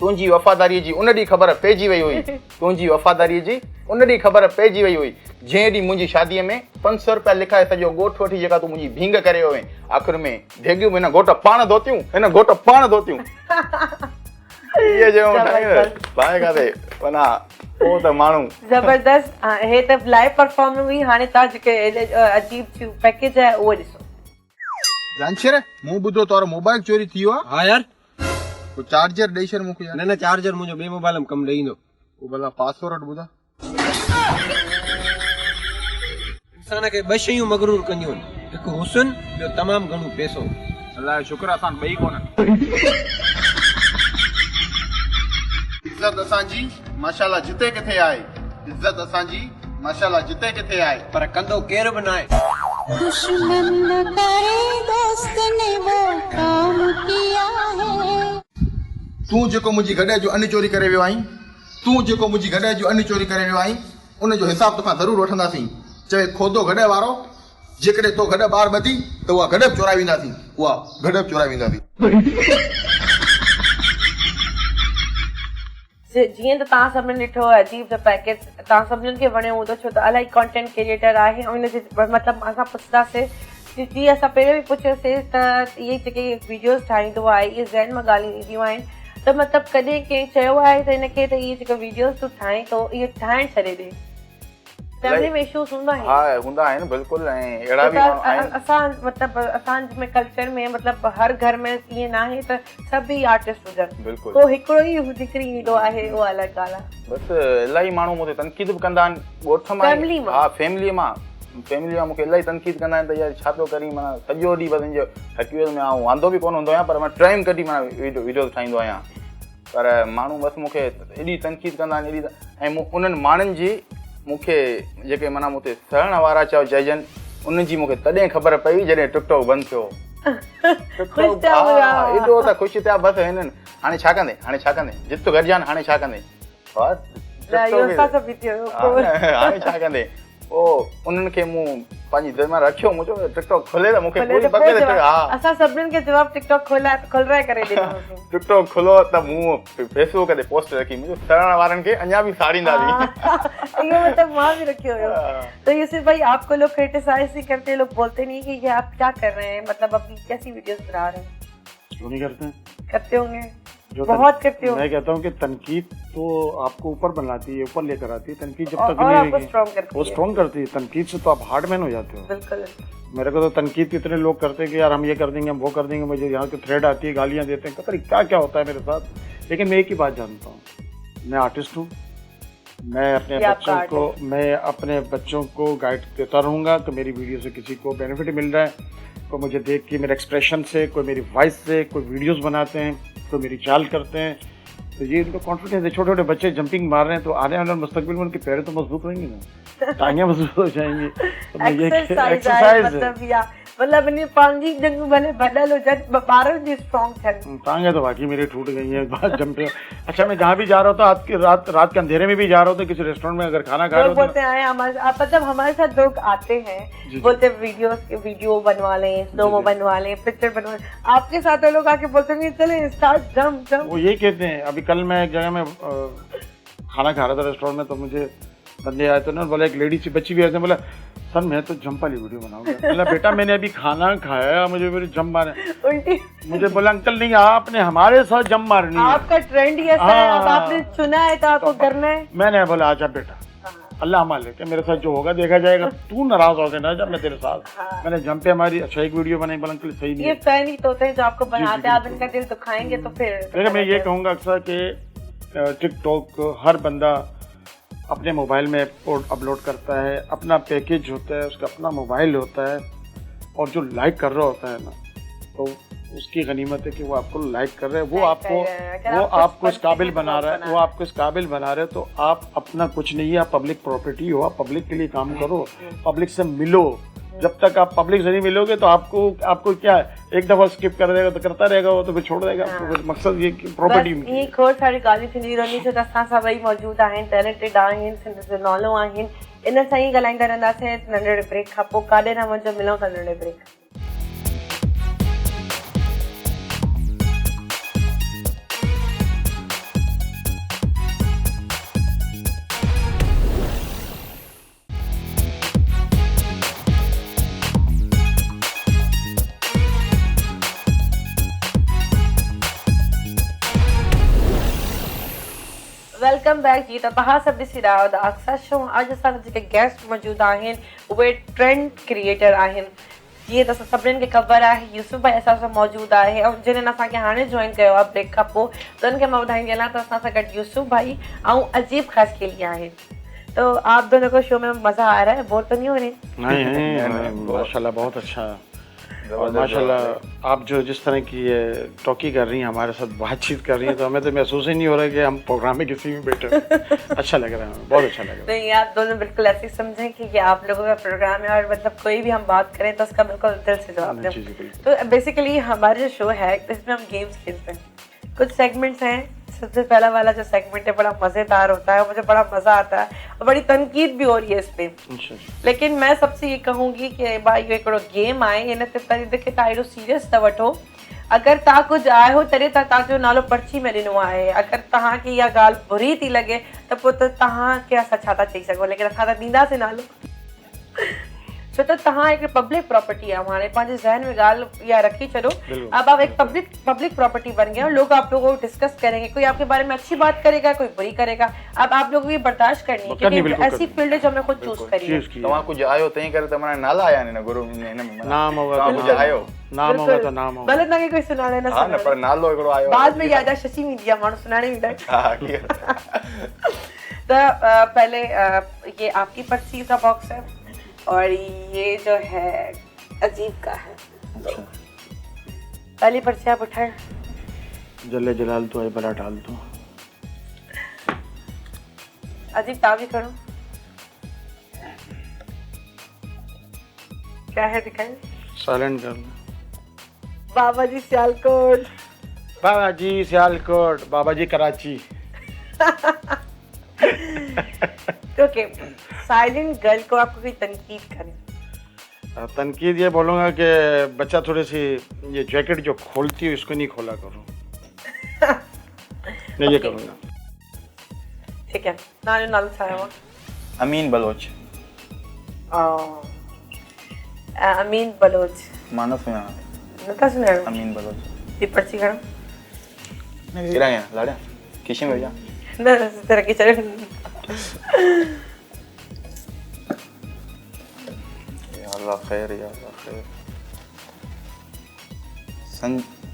तुंहिंजी वफ़ादारीअ जी उन ॾींहुं ख़बर पइजी वई हुई, तुंहिंजी वफ़ादारीअ जी उन ॾींहुं ख़बर पइजी वई हुई, जंहिं ॾींहुं मुंहिंजी शादीअ में 500 रुपया लिखाए सॼो ॻोठु वठी जेका तूं मुंहिंजी भींग करे वियो हुएं, आख़िर में देगियूं हिन घोट पाण धोतियूं, हिन घोट पाण धोतियूं। इहे जो भाए काथे माना पोइ त माण्हू ज़बरदस्त। हे त लाइव परफॉर्मेंस हुई, हाणे तव्हां जेके अजीब पैकेज आहे उहो ॾिसो। जानशर मूं ॿुधो तोरो मोबाइल चोरी थी वियो आहे? हाँ यार, को चार्जर ॾेई छॾ मूंखे यार। न चार्जर मुंहिंजो ॿिए मोबाइल में कमु ॾेई ईंदो। पोइ भला पासवर्ड ॿुधा। असां खे ॿ शयूं मगरूर कंदियूं आहिनि, हिकु हुस्न, ॿियो तमामु घणो पैसो। अल्लाह जो शुक्र असां ॿई कोन। इज़त असांजी माशाल्लाह जिते किथे आहे, इज़त असांजी माशाल्लाह जिते किथे आहे, पर कंदो केर बि न आहे। दुश्मन न करे दोस्त ने वो काम किया है। तूं जेको मुंहिंजी गॾे जो अन्न चोरी करे वियो आहीं, तूं जेको मुंहिंजी गॾे जो अन्न चोरी करे वियो आहीं, उन जो हिसाब तोखां ज़रूरु वठंदासीं। चए खोदो गॾे वारो, जेकॾहिं तो गॾ ॿार ॿधी त उहा गॾ बि चोराए वेंदासीं, उहा गॾ बि चोराए वेंदासीं। जीअं त तव्हां सभिनी ॾिठो अजीब द पैकेज, तव्हां सभिनीनि खे वणियो हूंदो छो त इलाही कंटेंट क्रिएटर आहे ऐं हुनजे मतिलबु असां पुछंदासीं जीअं असां पहिरियों बि पुछियोसीं त इहे जेके वीडियोस ठाहींदो आहे इहे ज़हन मां ॻाल्हियूं ईंदियूं आहिनि त मतिलबु कॾहिं कंहिं चयो आहे त हिनखे त इहे जेके वीडियोस तूं ठाहीं थो इहे ठाहिण छॾे ॾे? फैमिली में इशूज़ हूंदा आहिनि? हा हूंदा आहिनि बिल्कुलु, ऐं अहिड़ा बि माण्हू आहिनि। असां मतिलबु असांजे में कल्चर में मतिलबु हर घर में ईअं न आहे त सभई आर्टिस्ट हुजनि, बिल्कुलु पोइ हिकिड़ो ई निकिरी ईंदो आहे, उहो अलॻि ॻाल्हि आहे। बसि इलाही माण्हू मूंखे तनक़ीद बि कंदा आहिनि ॻोठ मां, हा फैमिलीअ मां मूंखे इलाही तनक़ीद कंदा आहिनि त यार छा पियो करी, माना सॼो ॾींहुं बसि हिनजो हकीकत में आउं वांदो बि कोन हूंदो आहियां, पर मां टाइम कढी माना वीडियो ठाहींदो आहियां। पर माण्हू बसि मूंखे एॾी तनक़ीद कंदा आहिनि ऐं उन्हनि माण्हुनि जी मूंखे जेके माना मूंखे सहण वारा चइजनि उन्हनि जी मूंखे तॾहिं ख़बर पई जॾहिं टिकटॉक बंदि थियो। एॾो त ख़ुशि थिया बसि हिननि हाणे छा कंदे जित गॾिजान हाणे छा कंदे बसि हाणे छा कंदे। उन्हनि खे मूं पंहिंजी दिलि में रखियो, मूं चयो टिकटॉक खोले त मूंखे पूरी पके ते असां सभिनीनि खे जवाब टिकटॉक खोलाए करे ॾिनो। टिकटॉक खोलो त मूं फेसबुक ते पोस्ट रखी, मुंहिंजो सहण वारनि खे अञा बि साड़ींदासीं। ये मतलब मां भी रखी हुई। तो यूसुफ भाई आपको लोग क्रिटिसाइज ही करते हैं, लोग बोलते नहीं कि ये आप क्या कर रहे हैं, मतलब अपनी कैसी वीडियोस बना रहे हैं? क्यों नहीं करते? करते होंगे, बहुत करते हो। मैं कहता हूँ कि तनकीद तो आपको ऊपर बनाती है, ऊपर लेकर आती है। तनकीद जब तक नहीं रहेगी वो स्ट्रॉन्ग करती है। तनकीद से तो आप हार्डमैन हो जाते हो। बिल्कुल। मेरे को तो तनकीद इतने लोग करते हैं कि यार हम ये कर देंगे, हम वो कर देंगे, मुझे यहाँ के थ्रेड आती है, गालियाँ देते हैं, पता नहीं क्या क्या होता है मेरे साथ। लेकिन मैं एक ही बात जानता हूँ, मैं आर्टिस्ट हूँ, मैं अपने बच्चों को गाइड देता रहूँगा कि मेरी वीडियो से किसी को बेनिफिट मिल रहा है, कोई मुझे देख के मेरे एक्सप्रेशन से, कोई मेरी वॉइस से, कोई वीडियोस बनाते हैं, कोई मेरी चाल करते हैं, तो ये इनको कॉन्फिडेंस है। छोटे छोटे बच्चे जंपिंग मार रहे हैं तो आने वाले मुस्तकबिल में उनके पैर तो मजबूत होंगे ना, टांगें मजबूत हो जाएंगी। तो मैं ये एक्सरसाइज है, मतलब इन पांगी जंग भले बदल हो जाए, बारह जी स्ट्रांग थे। टांगे तो बाकी मेरी टूट गई हैं बात जंपिंग। अच्छा मैं जहाँ भी जा रहा होता, रात के अंधेरे में भी जा रहा होता, किसी रेस्टोरेंट में अगर खाना खा रहे हो बोलते हैं मतलब हमारे साथ लोग आते हैं, बोलते वीडियो बनवा लें, स्लोमो बनवा लें, पिक्चर बनवा लें। आपके साथ लोग आके बोलते हैं चले स्टार्ट जंप। वो यही कहते हैं। अभी कल मैं एक जगह में खाना खा रहा था रेस्टोरेंट में, तो मुझे बंदे आए तो ना, बोला एक लेडी सी बच्ची भी आते, बोला सर मैं तो जंप वाली वीडियो बनाऊंगा। बोला बेटा मैंने अभी खाना खाया, मुझे मेरे जंप मारे उल्टी। मुझे बोला अंकल नहीं आपने हमारे साथ जंप मारनी है, आपका ट्रेंड ये है, अब आपने चुना है तो आपको करना है। मैंने बोला आजा बेटा, अल्लाह मालिक है, मेरे साथ जो होगा देखा जाएगा, तू नाराज हो गया ना जब मैं तेरे साथ। मैंने जंप पे हमारी अच्छा एक वीडियो बनाई, बोला अंकल सही नहीं। ये फैन ही तो होते हैं जो आपको बनाते हैं, आप इनका दिल दुखाएंगे तो फिर। देखिए मैं ये कहूँगा अक्सर कि टिकटॉक हर बंदा अपने मोबाइल में अपलोड करता है, अपना पैकेज होता है, उसका अपना मोबाइल होता है, और जो लाइक कर रहा होता है ना, तो उसकी गनीमत है कि वो आपको लाइक कर रहे हैं, वो आपको इस काबिल बना रहा है, वो आपको इस काबिल बना रहे हैं। तो आप अपना कुछ नहीं है, आप पब्लिक प्रॉपर्टी हो, आप पब्लिक के लिए काम करो, पब्लिक से मिलो। जब तक आप पब्लिक से नहीं मिलोगे तो आपको क्या है, एक दफा स्किप कर देगा तो करता रहेगा, वो तो फिर छोड़ देगा। तो फिर मकसद ये प्रॉपर्टी ये खोर सारी ॻाल्हियूं थींदी रहंदी छो त असां सभई मौजूद आहिनि, टैलेंटेड आहिनि, सिंध जो नालो आहिनि। इन सां ई ॻाल्हाईंदा रहंदासीं नंढड़े ब्रेक खां पोइ। काॾे न वञो, मिलूं था नंढड़े ब्रेक। वेलकम बैक जी। तो तव्हां सभु ॾिसी रहिया आहियो द अक्सर शो। अॼु असांजा जेके गेस्ट मौजूदु आहिनि उहे ट्रेंड क्रिएटर आहिनि। जीअं त असां सभिनीनि खे ख़बर आहे यूसुफ भाई असां सां मौजूदु आहे, ऐं जिन्हनि असांखे हाणे जॉइन कयो आहे ब्रेक खां पोइ, त उन्हनि खे मां ॿुधाईंदी हलां त असां सां गॾु यूसुफ भाई ऐं अजीब ख़ासकेली आहिनि। तो आप दोनों को शो में मजा आ रहा है, बोर तो नहीं हो रही? नहीं माशाल्लाह बहुत अच्छा। और माशाल्लाह आप जो जिस तरह की ये टॉकी कर रही हैं, हमारे साथ बातचीत कर रही हैं, तो हमें तो महसूस ही नहीं हो रहा कि हम प्रोग्राम में किसी में बैठे। अच्छा लग रहा है हमें, बहुत अच्छा लग रहा है। नहीं, आप दोनों बिल्कुल ऐसे ही समझें कि ये आप लोगों का प्रोग्राम है और मतलब कोई भी हम बात करें तो उसका बिल्कुल दिल से जवाब दें। जी, बिल्कुल। तो बेसिकली हमारा जो शो है इसमें हम गेम्स खेलते हैं। कुछ सेगमेंट्स हैं। सबसे पहला वाला जो सेगमेंट है बड़ा मज़ेदार होता है, मुझे बड़ा मज़ा आता है और बड़ी तनकीद भी हो रही है इस पे। लेकिन मैं सबसे ये कहूँगी कि भाई ये हिकिड़ो गेम आहे, इन ते तरीक़े खे तव्हां एॾो सीरियस न वठो। अगर तव्हां कुझु आहियो तॾहिं त तव्हांजो नालो पर्ची में ॾिनो आहे। अगर तव्हांखे इहा ॻाल्हि बुरी थी लॻे त पोइ त तव्हांखे असां छा था चई सघूं, लेकिन असां त ॾींदासीं नालो। छो तो तहाँ एक पब्लिक प्रॉपर्टी है, हमारे पास जहन में गाल या रखी चलो। अब आप एक पब्लिक प्रॉपर्टी बन गए और लोग आप लोगों को डिस्कस करेंगे, कोई आपके बारे में अच्छी बात करेगा, कोई बुरी करेगा। अब आप लोगों को ये बर्दाश्त करनी है क्योंकि ऐसी फील्ड है जो हमें खुद चूज करी है। तव्हां कुछ आयो तई करे त मना नाला आया ने गुरु ने नाम होगा कुछ आयो नाम होगा तो नाम होगा। भले तव्हांखे कोई सुञाणे न हां न पर नालो हिकिड़ो आयो बाद में याद शशि मीडिया माण्हू सुञाणे वेंदा। हां की तो पहले ये आपकी पर्ची का बॉक्स है और ये जो है अजीब का है। पहली पर्ची आप उठाएं। जल्ले जलाल तो है बड़ा डाल दो। अजीब ताब भी करो, क्या है दिखाएं। साइलेंट कर लो। बाबा जी सियालकोट। बाबा जी सियालकोट, बाबा जी कराची। ओके, साइलेंट गर्ल को आपको कोई तनकीद करे। तनकीद ये बोलूँगा कि बच्चा थोड़ी सी ये जैकेट जो खोलती है इसको नहीं खोला करो। मैं ये करूँगा। ठीक है, नालो नालो छा है वो? अमीन बलोच। अमीन बलोच। मानस सुना नता सुना अमीन बलोच। ये पर्ची खड़ा नहीं गिरा गया लाड़ा किशन भैया ना तरह की चले। या अल्लाह खैर या अल्लाह खैर।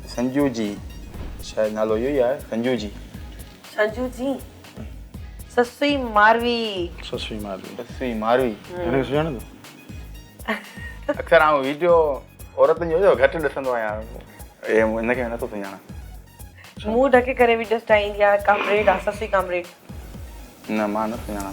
संजू जी शायद नालो यो ही है संजू जी। संजू जी ससुई मारवी। ससुई मारवी। ससुई मारवी मैंने सुना ना तो अक्सर आऊं वीडियो औरतन जो घट ॾिसंदो आहियां ए इनखे नथो सुञाणा। मुंह ढके करे वीडियोस ठाहींदी आहे कामरेड आहे ससुई कामरेड। न मां न सुञाणा।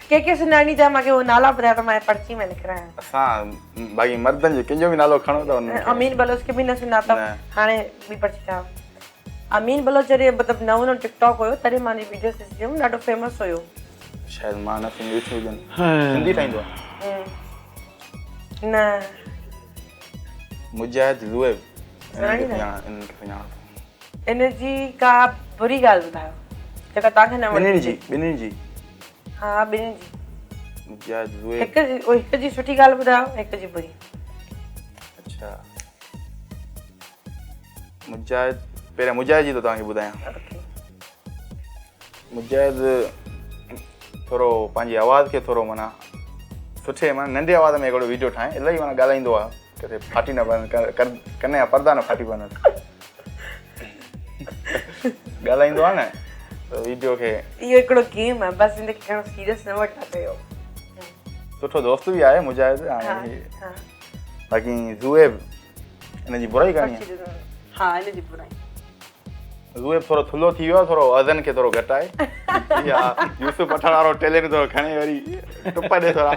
के सुञाणी जा मूंखे वो नाला ॿुधायो त मां पर्ची में लिखराया। असां बाक़ी मर्दनि जो कंहिंजो बि नालो खणो त उन अमीन बलोच खे बि न सुञाता। हाणे ॿी पर्ची ठाहियो। अमीन बलोच जॾहिं मतिलबु नओं नओं टिकटॉक हुयो तॾहिं मां वीडियोस ॾिसी हुयमि, ॾाढो फेमस हुयो। शायद मां न सिंधी ॾिठी हुजनि। सिंधी ठाहींदो आहे न मुजाहिद ज़ुएब। इनजी का बुरी ॻाल्हि ॿुधायो जेका तव्हांखे न वणी। ॿिन्हिनि जी हा ॿिन्हिनि जी। मुजाहिद ज़ुएब। हिकु जी सुठी ॻाल्हि ॿुधायो, हिकु जी बुरी। अच्छा मुजाहिद पहिरियों मुजाहिद जी तो तव्हांखे ॿुधायां। मुजाहिद थोरो पंहिंजी आवाज़ खे थोरो माना सुठे माना नंढे आवाज़ में हिकिड़ो वीडियो ठाहे इलाही माना ॻाल्हाईंदो आहे किथे फाटी न कन जा पर्दा न फाटी वञनि। ॻाल्हाईंदो आहे न त वीडियो खे। इहो हिकिड़ो गेम आहे, बसि हिनखे खणो सीरियस न वठा कयो। सुठो दोस्त बि आहे मुजाहिद। बाक़ी ज़ुएब हिन जी बुराई करणी आहे। हा हिन जी बुराई। ज़ुएब थोरो थुल्हो थी वियो आहे, थोरो वज़न खे थोरो घटाए। यूसुफ पठाण वारो टेलेंट थोरो खणे वरी टुप ॾे थोरा।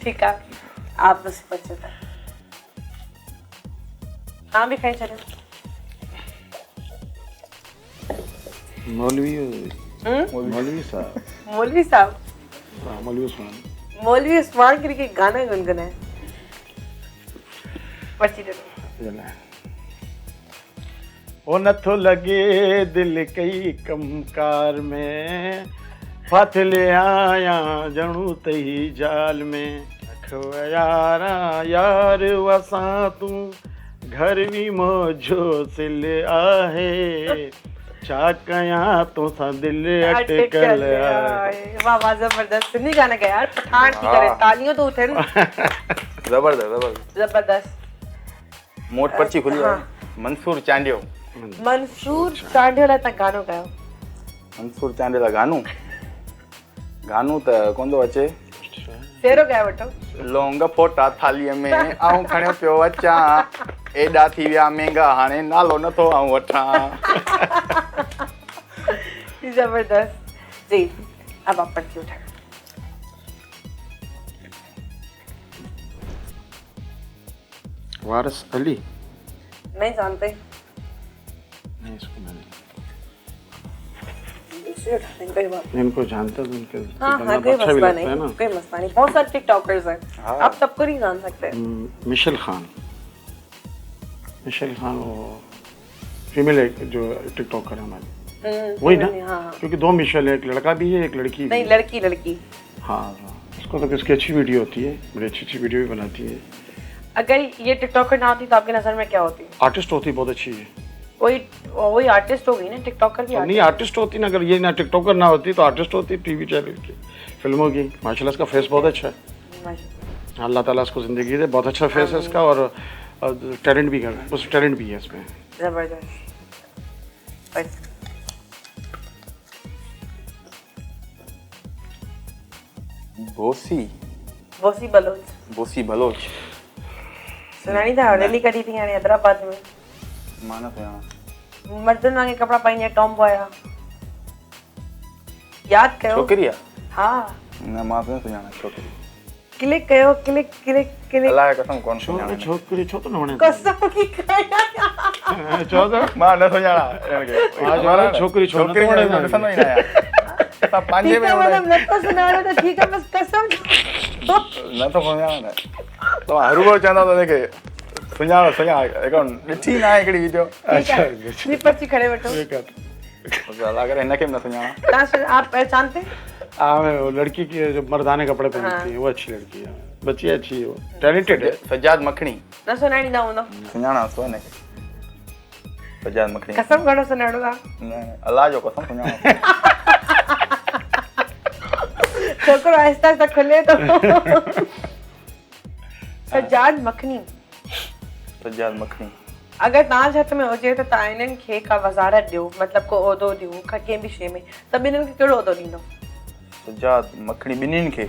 ठीक है, आप बस बच्चे था। हाँ भी खाई चले। मौलवी मौलवी साहब। मौलवी साहब। हाँ मौलवी उस्मान। मौलवी उस्मान के गाना गुनगुनाए। पर्ची दे दो। ओ नथो लगे दिल कई कमकार में फाथ ले आया जणू तई जाल में यारा यार वसा तू घर भी मौजो सिल आहे छा कयां तो सा दिल अटकल आहे। वाह वाह जबरदस्त। नहीं गाना गया यार, पठान की करे तालियों तो उठे। जबरदस्त जबरदस्त। मोट पर्ची खुली है। मंसूर चांडियो। मंसूर चांडियो ला ता गानो गायो। मंसूर चांडियो ला गानो गानो त कोन थो अचे। फेरो ॻाए वठो। लौंग फोटा थालीअ में आऊं खणियो पियो अचां, एॾा थी विया महांगा हाणे नालो नथो आऊं वठां। जबरदस्त जी। अब आप पर्ची उठाएं। वारिस अली नहीं जानते। नहीं, इसको मैंने दूसरे उठा लेंगे, कोई बात नहीं। इनको जानता हूँ, इनके हाँ बनना हाँ, कोई अच्छा भी मसला लगता है नहीं, ना। कोई मसला नहीं। बहुत सारे टिकटॉकर्स हैं, आप सबको नहीं जान सकते। मिशेल खान, मिशेल खान वो फीमेल जो टिकटॉकर है हमारी, वही ना? हाँ। क्योंकि 2 मिशेल है, एक लड़का भी है एक लड़की भी नहीं, है। लड़की। हाँ हाँ, उसको तो किसकी अच्छी वीडियो होती है, बड़ी अच्छी वीडियो भी बनाती है। अगर ये टिकटॉकर ना होती तो आपकी नजर में क्या होती? आर्टिस्ट होती, बहुत अच्छी है। वही आर्टिस्ट हो गई ना, टिकटॉकर भी नहीं, आर्टिस्ट होती ना, अगर ये ना टिकटॉकर ना होती तो आर्टिस्ट होती टीवी चैनल की, फिल्मों की। माशाल्लाह इसका फेस बहुत अच्छा है, आर्टिस्ट। अल्लाह ताला इसको जिंदगी दे, बहुत अच्छा फेस है इसका, और टैलेंट भी है, उस टैलेंट भी है इसमें। जबरदस्त। बोसी बलोच सुनानी था, रैली करी थी यानी हैदराबाद में। माना तो यहाँ मर्दन वांगे कपड़ा पाइने टॉम बॉय याद कयो। छोकिरिया हाँ, न मां तो सुञाणा छोकिरी। क्लिक कयो, क्लिक। अलाए कसम कोन सुञाणा। छोकिरी छो तो न वणे कसम की चओ त मां न सुञाणा इनखे। वारा छोकिरी छो न छोकिरी वणे ॾिसंदो ई न आहियां। असां पंहिंजे में मतलब न तो सुनानो तो ठीक है, बस कसम। नथो सुञाणा न तव्हां हर बार चवंदा त हिनखे सुञाणो हिकिड़ो ॾिठी न आहे हिकिड़ी वीडियो। अच्छा, ये पर्ची खड़े बैठो। अलाह करे हिनखे बि न सुञाणा। आप पहचानते? वो लड़की की जो मर्दाने कपड़े पहनती है, वो अच्छी लड़की है, बच्ची अच्छी है, वो टैलेंटेड है। सजाद मखणी न सुनानी ना हूंदो। सुञाणा तो हिनखे सजाद मखणी। कसम खणो सुनानो था। न अलाह जो कसम सुञाणा। छोकरो आहिस्ता आहिस्ता खुले तो। सजाद मखनी। सजाद मखणी अगर तव्हांजे हथ में हुजे त तव्हां इन्हनि खे का वज़ारत ॾियो, मतिलबु को उहिदो ॾियो कंहिं बि शइ में, त ॿिन्हिनि खे कहिड़ो उहिदो ॾींदो? सजाद मखणी ॿिन्हिनि खे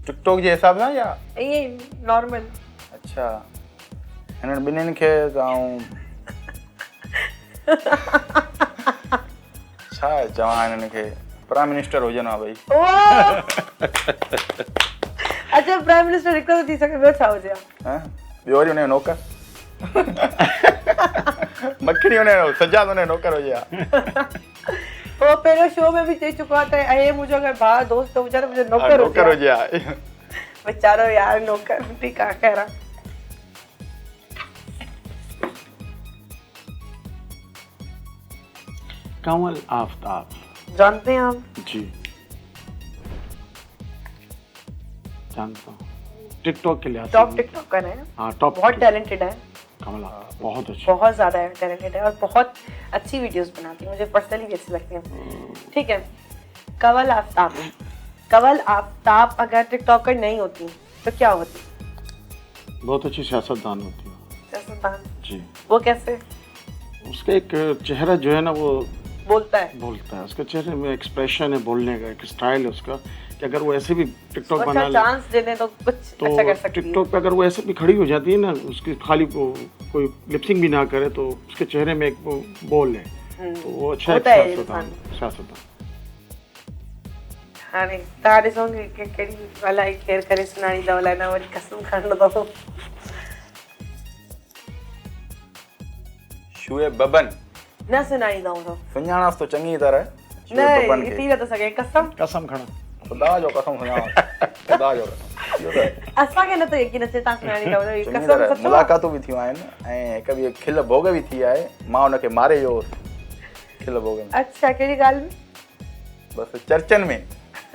टिकटॉक जे हिसाब सां या ईअं नॉर्मल? अच्छा, हिननि ॿिन्हिनि खे त आऊं छा चवां हिननि खे, प्राइम मिनिस्टर हुजनि हा भई। अच्छा, प्राइम मिनिस्टर हिकु थो थी सघे, ॿियो छा हुजे? ॿियो वरी हुनजो नौकर। मखणी हुनजो, सजाद हुनजो नौकर हुजे हा। वो पहिरियों शो में भी चई चुको आहे त ऐं मुंहिंजो अगरि भाउ दोस्त हुजे त मुंहिंजो नौकर हुजे हा। वीचारो यार, नौकर। ठीकु आहे, खैर आहे। कंवल आफ्ताब जानते हैं आप? जी जानता हूँ, टिकटॉक के लिए टॉप टिकटॉकर है। हाँ, टॉप। बहुत टैलेंटेड है कमला, बहुत अच्छी, बहुत ज्यादा टैलेंटेड है और बहुत अच्छी वीडियोस बनाती है, मुझे पर्सनली भी अच्छी लगती है। ठीक है, कंवल आफ्ताब अगर टिकटॉकर नहीं होती तो क्या होती? बहुत अच्छी सियासतदान होती है। सियासतदान? जी। वो कैसे? उसका एक चेहरा जो है ना, वो बोलता है, उसके चेहरे में एक्सप्रेशन है, बोलने का एक स्टाइल है उसका, कि अगर वो ऐसे भी टिकटॉक बना ले चांस दे दें तो कुछ अच्छा कर सकती है। टिकटॉक पे अगर वो ऐसे भी खड़ी हो जाती है ना, उसकी खाली कोई लिपसिंग भी ना करे तो उसके चेहरे में एक वो बोल है, तो वो अच्छा है सियासतदान। हाणे तव्हां ॾिसो कि कहिड़ी अलाए केरु करे सुञाणी अथव, अलाए न, वरी कसम खणंदो अथव। शुएब बबन न सुञाणी अथव? सुञाणास तो चङी तरह। न थी नथो सघे, कसम खणा, खुदा जो कसम सुञाणा, खुदा जो कसम। असांखे नथो यकीन अचे तव्हां सुञाणी अथव। कसम सच मुलाक़ातूं बि थियूं आहिनि ऐं हिक ॿी खिल भोग बि थी आहे। मां हुनखे मारे वियो खिल भोग में। अच्छा, कहिड़ी ॻाल्हि में? बसि चर्चनि में।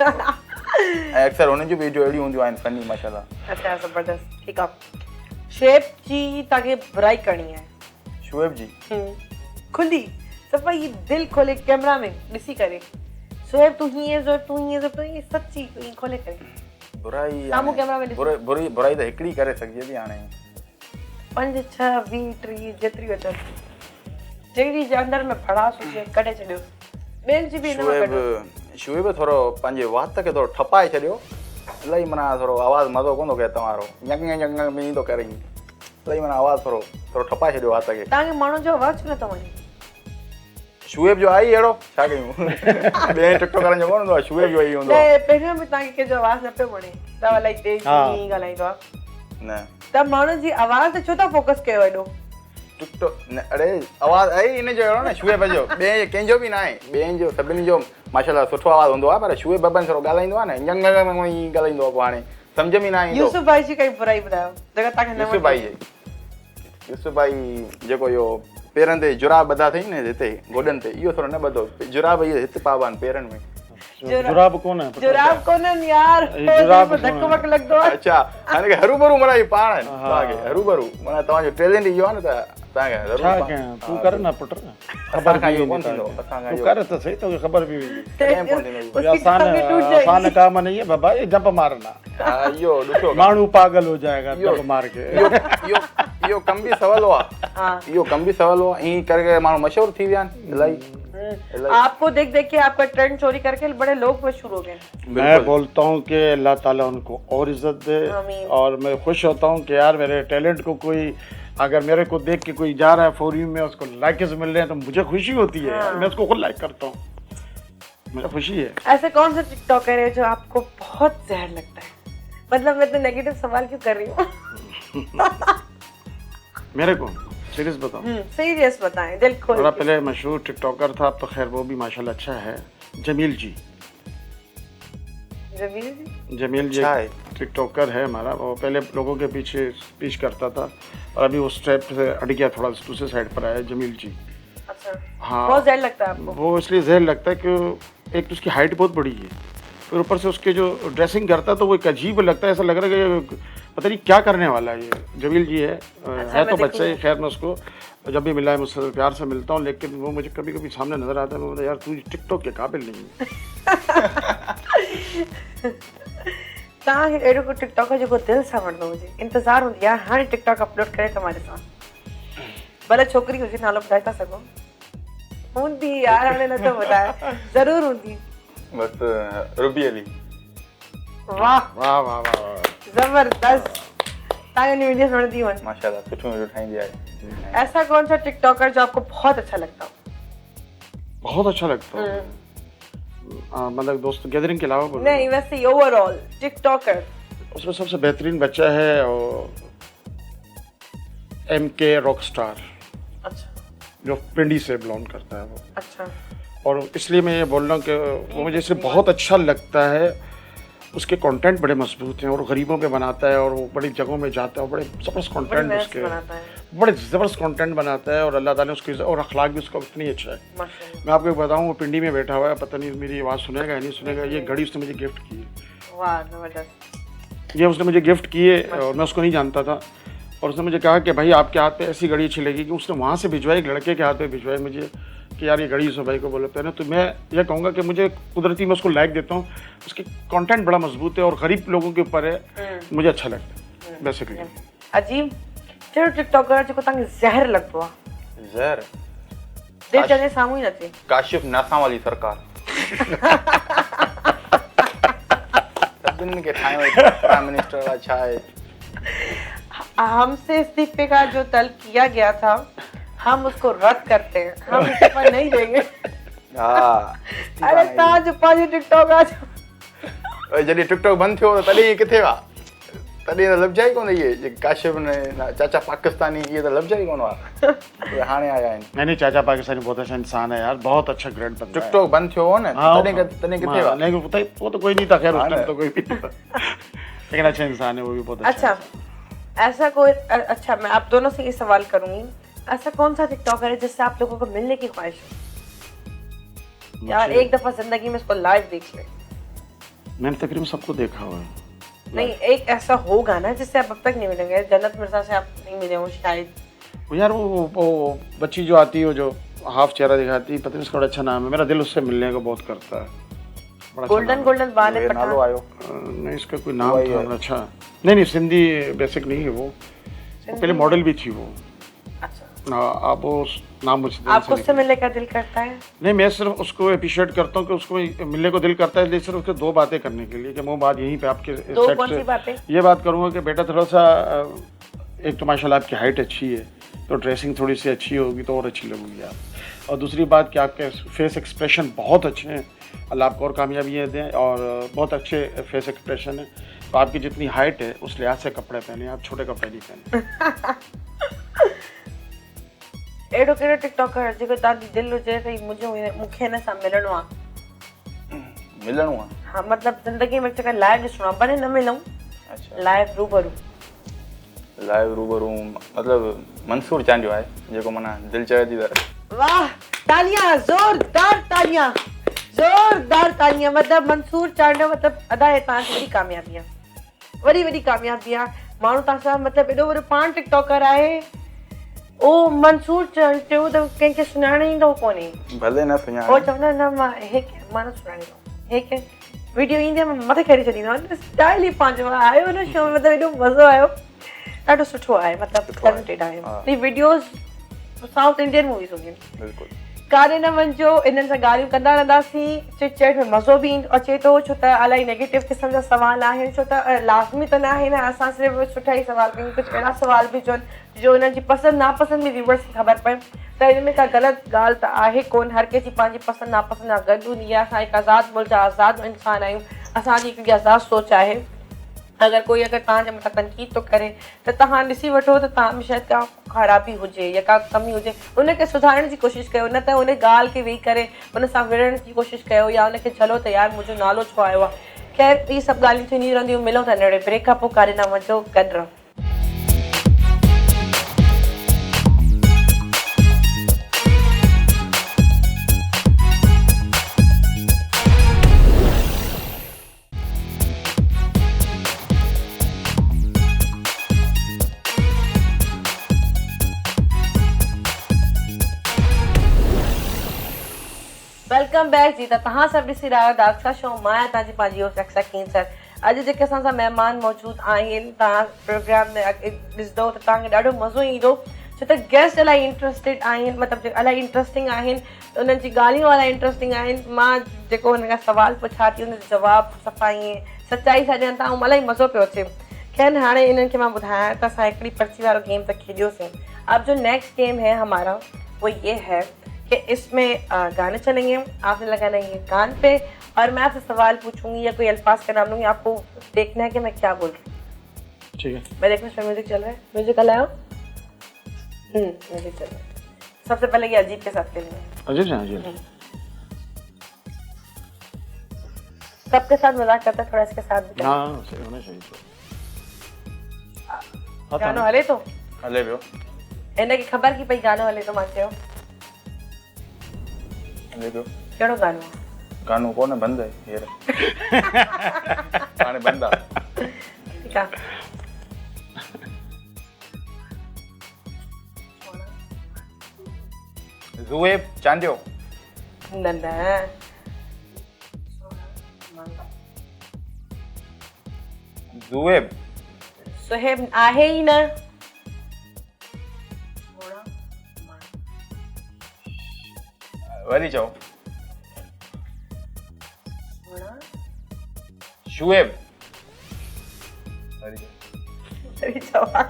ऐं अक्सर हुननि जूं वीडियो अहिड़ियूं हूंदियूं आहिनि फनी, माशाल्लाह। अच्छा, ज़बरदस्त। ठीकु आहे, शुएब जी तव्हांखे बुराई करणी आहे। शुएब जी खुली सफ़ाई दिल खोले कैमरा में ॾिसी करे, शुएब तूं हीअं जो, तूं हीअं जो, तूं हीअं सच्ची, तूं हीअं खोले करे बुराई साम्हूं कैमरा में ॾिसी। बुराई त हिकिड़ी करे सघिजे थी हाणे। 5, 6, 20, 30 जेतिरी अचनि, जहिड़ी जे अंदर में भड़ास हुजे कढे छॾियो, ॿियनि जी बि हिन में कढो। शुएब थोरो पंहिंजे वात खे थोरो ठपाए छॾियो, इलाही माना थोरो आवाज़ु मज़ो कोन थो करे तव्हांजो, यंग यंग यंग में ईंदो करे, इलाही माना आवाज़ु थोरो ठपाए छॾियो वात खे। तव्हांखे माण्हू जो आवाज़ छो नथो वणे? शुएब जो आई अहिड़ो छा कयूं, ॿिए टिकटॉकरनि जो कोन हूंदो आहे, शुएब जो ई हूंदो आहे। पहिरियों बि तव्हांखे कंहिंजो आवाज़ न पियो वणे, तव्हां इलाही तेज़ ॻाल्हाईंदो आहे, न त माण्हुनि जी आवाज़ ते छो था फोकस कयो हेॾो? टिकटॉक न, अरे आवाज़ु आहे हिन जो अहिड़ो न, शुएब जो, ॿिए कंहिंजो बि न आहे, ॿियनि जो सभिनी जो माशाल्लाह सुठो आवाज़ु हूंदो आहे, पर शुएब बबन थोरो ॻाल्हाईंदो आहे न, यंग यंग में ई ॻाल्हाईंदो आहे, पोइ हाणे सम्झ में न ईंदो। यूसुफ भाई जी काई बुराई ॿुधायो जेका तव्हांखे न यूसुफ भाई जी, यूसुफ भाई जेको इहो पेरनि ते जुराब ॿधा अथई न हिते गोॾनि ते, इहो थोरो न ॿधो, जुराब इहे हिते पावा आहिनि पेरनि में। जुराब कौन है? जुराब कोन आहिनि यार, जुराब धक वक लॻंदो आहे। अच्छा हाणे हरू भरू माना इहे पाण आहिनि तव्हांखे, हरू भरू माना तव्हांजो टैलेंट इहो आहे न, त तव्हांखे ज़रूरु छा कयां, तूं कर न पुट, ख़बर असांखां बि इहो कोन वेंदी थींदो, तव्हांखे। असांखां तू इहो कर तो सही, तो खबर भी वेंदी। कॾहिं कोन थींदो। ये आसान आसान काम नहीं है बाबा, ये जंप मारना, हा इहो ॾिसो माण्हू पागल हो जाएगा जंप मार के। इहो कम बि सवलो आहे, इहो कम बि सवलो आहे, ईअं करे करे माण्हू मशहूरु थी विया आहिनि इलाही। आपको देख देख के आपका ट्रेंड चोरी करके बड़े लोग मशहूर हो गए। मैं बोलता हूँ कि अल्लाह ताला उनको और इज्जत दे, और मैं खुश होता हूँ कि यार मेरे टैलेंट को कोई अगर मेरे को देख के कोई जा रहा है फॉर यू में, उसको लाइक्स मिल रहे हैं तो मुझे खुशी होती है, मैं उसको खुद लाइक करता हूँ, मुझे खुशी है। ऐसे कौन सा टिकटॉकर है जो आपको बहुत जहर लगता है? मतलब मैं तो नेगेटिव सवाल क्यों कर रही हूँ? मेरे को सीरियस बताओ, सीरियस बताएं, दिल खोल थोड़ा के। पहले मशहूर टिकटॉकर था, अब तो खैर वो भी माशाल्लाह अच्छा है, जमील जी। जमील जी टिकटॉकर है हमारा, वो पहले लोगों के पीछे स्पीच करता था और अभी उस स्टेप से हट गया, थोड़ा दूसरे साइड पर आया जमील जी। अच्छा, हाँ बहुत जहर लगता है आपको? वो इसलिए जहर लगता है कि एक तो उसकी हाइट बहुत बड़ी है, फिर ऊपर से उसके जो ड्रेसिंग करता है तो वो एक अजीब लगता है, ऐसा लग रहा है कि पता नहीं क्या करने वाला है ये। जमील जी है, है तो बच्चा ही, खैर मैं उसको जब भी मिला है मुझसे प्यार से मिलता हूँ, लेकिन वो मुझे कभी कभी सामने नजर आता है, मैं बोलता यार तू टिकटॉक के काबिल नहीं है। तव्हांखे अहिड़ो को टिकटॉकर जेको दिलि सां वणंदो हुजे, इंतज़ारु हूंदी आहे हाणे टिकटॉक अपलोड करे तुम्हारे साथ, भले छोकिरी हुजे, नालो ॿुधाए था सघो? हूंदी यार, हाणे नथो ॿुधाए, ज़रूरु हूंदी। बस रुबी अली। वाह वाह वाह वाह, जबरदस्त, तव्हांखे वीडियोस वणंदियूं आहिनि माशाल्लाह, सुठो वीडियो ठाहींदी आहे। ऐसा कौन सा टिकटॉकर जो आपको बहुत अच्छा लगता हो? बहुत अच्छा लगता है, मतलब दोस्त गैदरिंग के अलावा बोलो। नहीं, वैसे ओवरऑल टिकटॉकर उसमें सबसे बेहतरीन बच्चा है और MK रॉकस्टार, अच्छा जो पिंडी से बिलोंग करता है वो। अच्छा, और इसलिए मैं ये बोल रहा हूँ कि वो मुझे इसलिए बहुत अच्छा लगता है, उसके कंटेंट बड़े मजबूत हैं और गरीबों पे बनाता है, और वो बड़ी जगहों में जाता है और बड़े ज़बरदस्त कंटेंट उसके बनाता है, बड़े ज़बरदस्त कंटेंट बनाता है, और अल्लाह ताला ने उसकी और अखलाक भी उसका उतनी अच्छा है। माशाल्लाह। मैं आपको एक बताऊँ, वो पिंडी में बैठा हुआ है, पता नहीं मेरी आवाज़ सुनेगा या नहीं सुनेगा, ये घड़ी उसने मुझे गिफ्ट की है। वाह जबरदस्त। ये उसने मुझे गिफ्ट की है और मैं उसको नहीं जानता था, और उसने मुझे कहा कि भाई आपके हाथ पे ऐसी घड़ी अच्छी लगेगी, उसने वहाँ से भिजवाई, एक लड़के के हाथ पे भिजवाई मुझे कि यार ये घड़ी यूसुफ भाई को बोले पहने। तो मैं ये कहूँगा कि मुझे कुदरती मैं उसको लाइक देता हूँ, उसकी कंटेंट बड़ा मजबूत है और गरीब लोगों के ऊपर है, मुझे अच्छा लगता है बेसिकली। अजीब जहिड़ो टिकटॉकर जेको तव्हांखे ज़हर लॻंदो आहे? ज़हर दिलि चङे साम्हूं ई नथी। काशिफ नासा वाली सरकार सभिनी खे ठाहियो, प्राइम मिनिस्टर अच्छा है। हमसे इस्तीफे का जो तलब किया गया था, हम उसको रद्द करते हैं, हम इस्तीफा नहीं देंगे। हाँ अरे तव्हां जो पंहिंजो टिकटॉक आहे, जॾहिं टिकटॉक बंदि थियो त तॾहिं किथे हुआ, तॾहिं त लफ़्ज़ ई कोन इहे काशिफ ने चाचा पाकिस्तानी, इहे त लफ़्ज़ ई कोन हुआ, हाणे आया आहिनि। नहीं चाचा पाकिस्तानी बहुत अच्छा इंसान है यार, बहुत अच्छा ग्रेट बंदा है। टिकटॉक बंदि थियो हो न, तॾहिं किथे हुआ? नहीं वो तो कोई नहीं था, खैर उस टाइम तो कोई भी नहीं था, लेकिन अच्छा इंसान है वो भी, बहुत अच्छा ऐसा कोई अच्छा मैं आप दोनों से ये सवाल करूंगी, ऐसा कौन सा टिकटॉकर है जिससे आप लोगों को मिलने की ख्वाहिश है? यार एक दफा जिंदगी में इसको लाइव देख ले। मैंने तकरीबन सबको देखा हुआ है। नहीं, एक ऐसा होगा ना जिससे आप अब तक नहीं मिलेंगे, जन्नत मिर्जा से आप नहीं मिले हो शायद। वो यार वो बच्ची जो आती है, वो जो हाफ चेहरा दिखाती है, पता नहीं उसका बड़ा अच्छा नाम है, मेरा दिल उससे मिलने को बहुत करता है। गोल्डन बाल है, नालो आयो नहीं इसका कोई नाम था अच्छा, नहीं सिंधी बेसिक नहीं है वो पहले मॉडल भी थी वो। अच्छा आप वो नाम मुझे दिल से आपको उससे निकल- मिलने का दिल करता है? नहीं, मैं सिर्फ उसको अप्रिशिएट करता हूँ कि उसको मिलने को दिल करता है, लेकिन सिर्फ उसके 2 बातें करने के लिए कि मैं बात यहीं पे आपके 2 सेट कौन से सी बातें? ये बात करूँगा कि बेटा थोड़ा सा एक तो माशाल्लाह आपकी हाइट अच्छी है, तो ड्रेसिंग थोड़ी सी अच्छी होगी तो और अच्छी लगोगी आप। और दूसरी बात कि आपके फेस एक्सप्रेशन बहुत अच्छे हैं, अल्लाह आपको और कामयाबियाँ दें, और बहुत अच्छे फेस एक्सप्रेशन है। तो आपकी जितनी हाइट है उस लिहाज से कपड़े पहने, आप छोटे कपड़े नहीं पहने। एड़ो कहिड़ो टिकटॉकर जेको तव्हांजी दिलि हुजे त मूंखे हिन सां मिलणो आहे? मिलणो आहे? हाँ, मतलब ज़िंदगी में चक्कर लाइव ॾिसणो आहे, भले न मिलूं, अच्छा, लाइव रूबरू। लाइव रूबरू मतलब मंसूर चांडियो आहे जेको माना दिलि चवे थी त वाह, तालियां, जोरदार तालियां, जोरदार तालियां। मतलब मंसूर चांडियो मतलब अदा है तव्हांजी वॾी कामयाबी आहे, वॾी वॾी कामयाबी आहे। माण्हू तव्हां सां मतलब एॾो वॾो पाण टिकटॉकर आहे, ओ मंसूर चांडियो त कंहिंखे सुञाणींदो कोन्हे। भले न ओ सुञाणे, चवंदा न मां मां न सुञाणींदो, हेके वीडियो ईंदे मां मथे खणी छॾींदो, स्टाइल ई पंहिंजो आयो न शो में, मतलब एॾो मज़ो आयो, ॾाढो सुठो आहे, मतलब टैलेंटेड आहे। ही वीडियोस साउथ इंडियन मूवीज़ हूंदियूं आहिनि। बिल्कुल काॾे न वञिजो, इन्हनि सां ॻाल्हियूं कंदा रहंदासीं, चिट चैट में मज़ो बि अचे थो, छो त इलाही नेगेटिव क़िस्म जा सवाल आहिनि, छो त लाज़मी त न आहे न असां सिर्फ़ु सुठा ई सवाल कयूं, कुझु अहिड़ा सवाल बि चवनि जो हिननि जी पसंदि नापसंदि बि व्यूअर्स खे ख़बर पए। त हिन में का ग़लति ॻाल्हि त आहे कोन, हर कंहिंजी पंहिंजी पसंदि नापसंदि आहे, गॾु हूंदी आहे। असां हिकु आज़ादु मुल्क जा आज़ादु इंसान आहियूं, असांजी हिकिड़ी आज़ादु सोच आहे। अगर कोई तव्हांजे मथां तनक़ीद थो करे त तव्हां ॾिसी वठो त तव्हां में शायदि का ख़राबी हुजे या का कमी हुजे, उनखे सुधारण जी कोशिशि कयो, न त उन ॻाल्हि खे वेही करे उन सां विढ़ण जी कोशिशि कयो या उनखे चलो त यार मुंहिंजो नालो छो आयो आहे। ख़ैर इहे सभु ॻाल्हियूं थींदियूं रहंदियूं, मिलूं था नंढे ब्रेक खां पोइ, काॾे न वञो, गॾु रहो। वेलकम बैक जी। त तव्हां सभु ॾिसी रहिया आहियो डार्क शो, मां आहियां तव्हांजी पंहिंजी होस्ट अक्सा कींसर। अॼु जेके असां सां महिमान मौजूदु आहिनि, तव्हां प्रोग्राम में ॾिसंदो त तव्हांखे ॾाढो मज़ो ईंदो, छो त गेस्ट इलाही इंट्रस्टेड आहिनि, मतिलबु इलाही इंट्रस्टिंग आहिनि, उन्हनि जी ॻाल्हियूं इलाही इंट्रस्टिंग आहिनि। मां जेको हुन खां सवाल पुछा थी उनजो जवाबु सफ़ाई सचाई सां ॾियनि था, ऐं इलाही मज़ो पियो अचे। खैर हाणे इन्हनि खे मां ॿुधायां त असां हिकिड़ी पर्ची वारो गेम त खेॾियोसीं। अब जो नेक्स्ट गेम है हमारा वो ये है कि इसमें गाने चलेंगे, आपने लगाना है कान पे, और मैं आपसे सवाल पूछूंगी या कोई अल्फाज का नाम लूंगी, आपको देखना है कि मैं क्या बोल रही हूँ। ठीक है, मैं देखना इसमें म्यूजिक चल रहा है, म्यूजिक लाओ। म्यूजिक चल रहा है। सबसे पहले ये अजीब के साथ खेलेंगे। अजीब से अजीब। सबके साथ मजाक करता है, थोड़ा इसके साथ भी करता हाँ, सही होना चाहिए। है। गानो हले तो हले पियो, इनकी ख़बर की पई गानो हले तो मां चयो हले पियो। कहिड़ो गानो आहे? गानो कोन बंदि आहे हींअर, हाणे बंदि आहे। ठीकु आहे। ज़ुएब चांडियो। न न ज़ुएब सुहेब आहे ई न। वरी चओ। शुएब। वरी चओ। सही जवाब।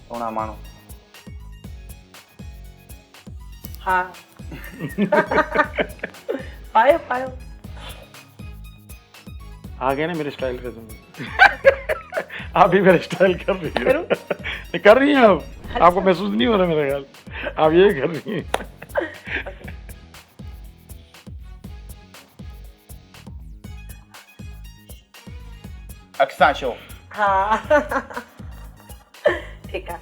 सोना माण्हू। हाँ। पायो पायो। आ गया ना मेरे स्टाइल का तुम। आप भी मेरे स्टाइल कर रही हो। कर रही हैं आप, आपको महसूस नहीं हो रहा मेरा ख्याल, आप ये कर रही हैं। अक्सा शो। हाँ। ठीक है।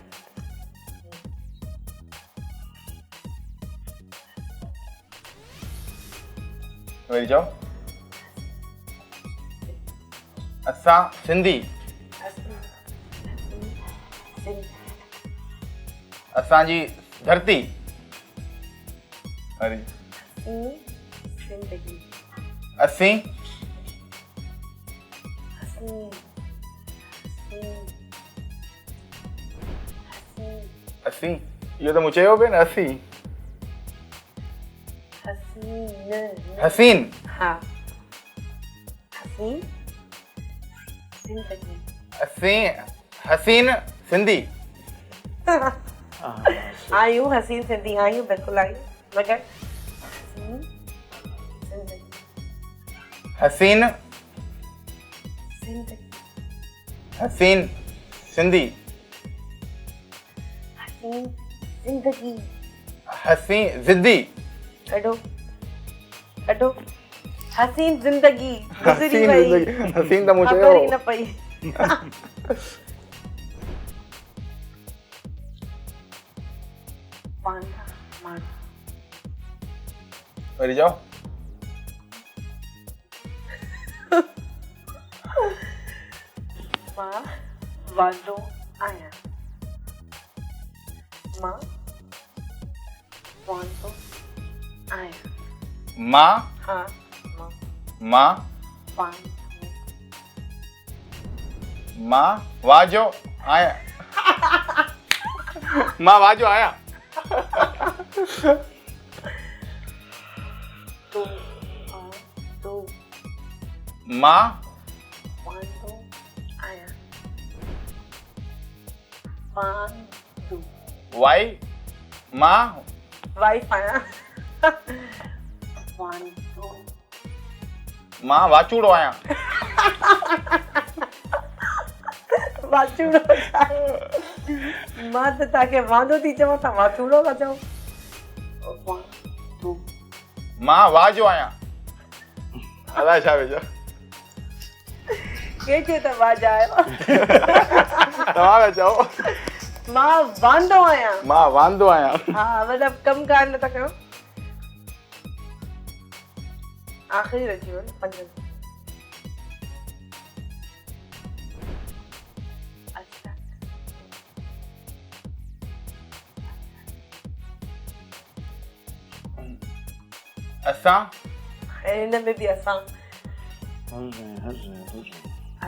वरी चओ। असां सिंधी। असांजी धरती। वरी जिंदगी। असीं। असीं असी इहो त मूं चयो पियो न असी हसीन हसीन हाँ हसीन जिंदगी असी हसीन सिंधी आयु हसीन सिंधी आयु बिल्कुल आयु मगर हसीन जिंदगी हसीन जिंदगी हसीन सिंधी हसीन जिंदगी हसीन ज़िद्दी कढो कढो हसीन जिंदगी गुज़री हसीन वई ज़िंदगी हसीन त मूं ख़बर चयो ई न पई वांदा माण्हू वरी चओ मां वांदो आहियां मां वांदो आहियां मां हाँ मां मां वांदो मां वाजो आहियां मां वाजो आहियां तू वांदो मां वांदो आहियां वांदो वाई मां वाइफ आहियां वांदो मां वाचूड़ो आहियां वाचूड़ो मां त तव्हांखे वांदो थी चवां तव्हां वाचूड़ो था चओ वांदो मां वाजो आहियां अलाए छा वेझो के चयो त वाज आयो तव्हां पिया चओ मां वांदो आहियां मां वांदो आहियां हा मतलब कम कार न था कयो आखिरी रखी हो न 5 अच्छा असां हिन में बि असां हर रहे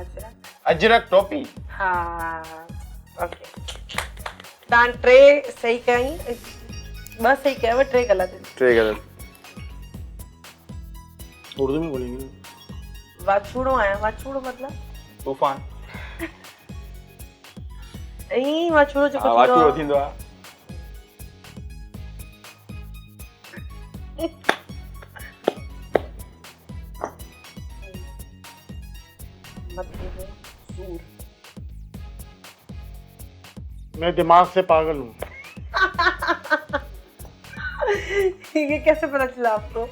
अच्छा अजरक टोपी हा ओके तव्हां 3 सही कई 2 सही कयव 3 ग़लति टे गलत उर्दू में बोलेंगे वाचूड़ो आहियां वाचूड़ो मतलब तूफान ई वाचूड़ो जेको वाचूड़ो थींदो आहे मथे में सूर मैं दिमाग से पागल हूँ ये कैसे पता चला आपको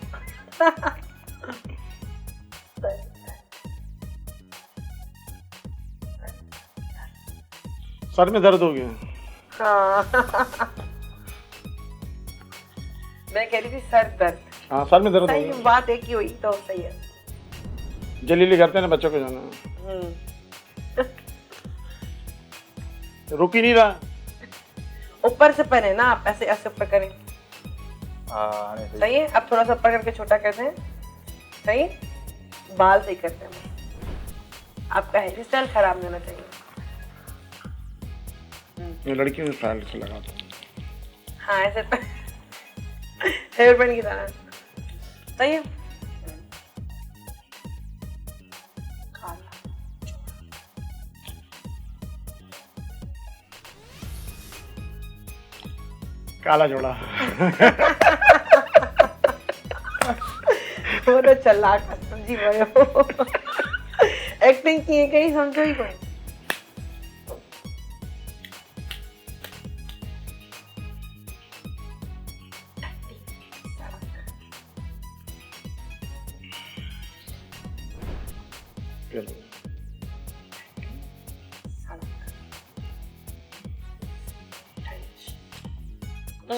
सर में दर्द हो गया हाँ मैं कह रही थी सर दर्द हाँ सर में दर्द हो सही गया बात एक ही हुई तो सही है जलीली करते हैं ना बच्चों को जाना रुक ही नहीं रहा ऊपर से पहने ना आप ऐसे ऐसे ऊपर करें हाँ नहीं सही सही है अब थोड़ा सा ऊपर करके छोटा करते हैं सही है बाल सही करते हैं आपका हेयर स्टाइल खराब नहीं होना चाहिए मैं लड़कियों में स्टाइल से लगाता हूँ हाँ ऐसे हेयर बैंड की तरह सही है काला जोड़ा थोड़ा चलाक समझी वयो एक्टिंग कीअं कई सम्झो ई कोन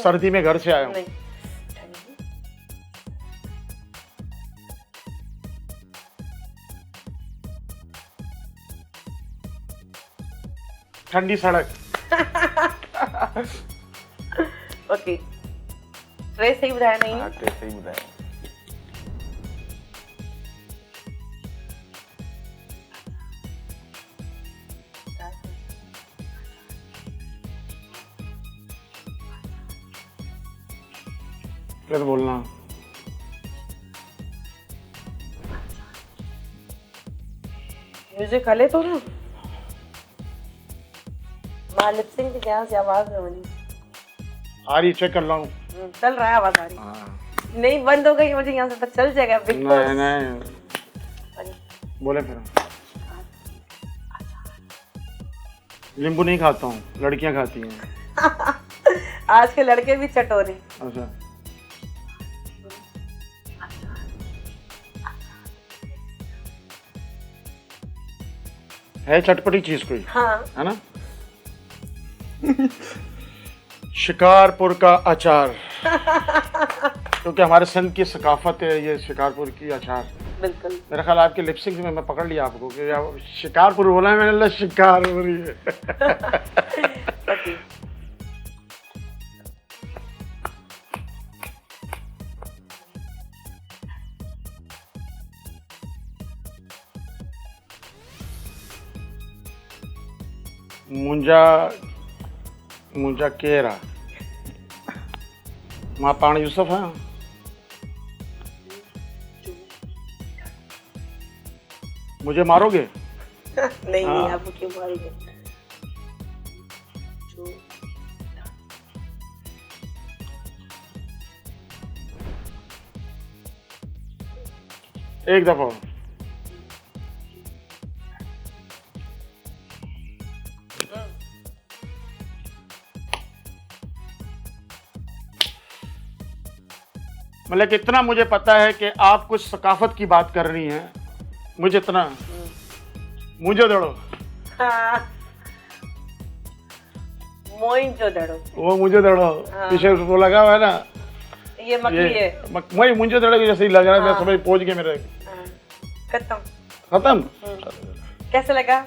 सर्दी में घर से आया हूँ नहीं ठंडी सड़क ओके टे सही ॿुधाया नहीं हाँ टे सही ॿुधायो फिर बोलना। म्यूजिक हले तो ना मां लिपसिंग की क्या से आवाज है वाली आ रही, चेक कर रहा हूँ। चल रहा है आवाज आ रही। हाँ। नहीं बंद हो गई मुझे यहाँ से तो चल जाएगा बिग नहीं बॉस। नहीं बोले फिर। नींबू नहीं खाता हूँ, लड़कियां खाती हैं। आज के लड़के भी चटोरे। अच्छा है चटपटी चीज कोई, हाँ है ना? शिकारपुर का अचार, क्योंकि हमारे सिंध की सकाफत है ये शिकारपुर की अचार। बिल्कुल। मेरा ख्याल आपके लिपसिंग में मैं पकड़ लिया आपको कि आप शिकारपुर बोला है, मैंने शिकारपुर पति। मुंजा केरा मां पाण यूसुफ है। मुझे मारोगे? नहीं हाँ। आपको क्यों मारोगे? एक दफा मतलब इतना मुझे पता है कि आप कुछ सकाफत की बात कर रही हैं, मुझे इतना मुझे दड़ो। हाँ। मोइंजोदड़ो। वो मुझे दड़ो हाँ। पीछे वो लगा हुआ है ना, ये मकड़ी है। वही मुझे दड़ो की जैसे ही लग रहा है। हाँ। मैं समझ पहुंच गए मेरे। हाँ। खत्म। खत्म। कैसे लगा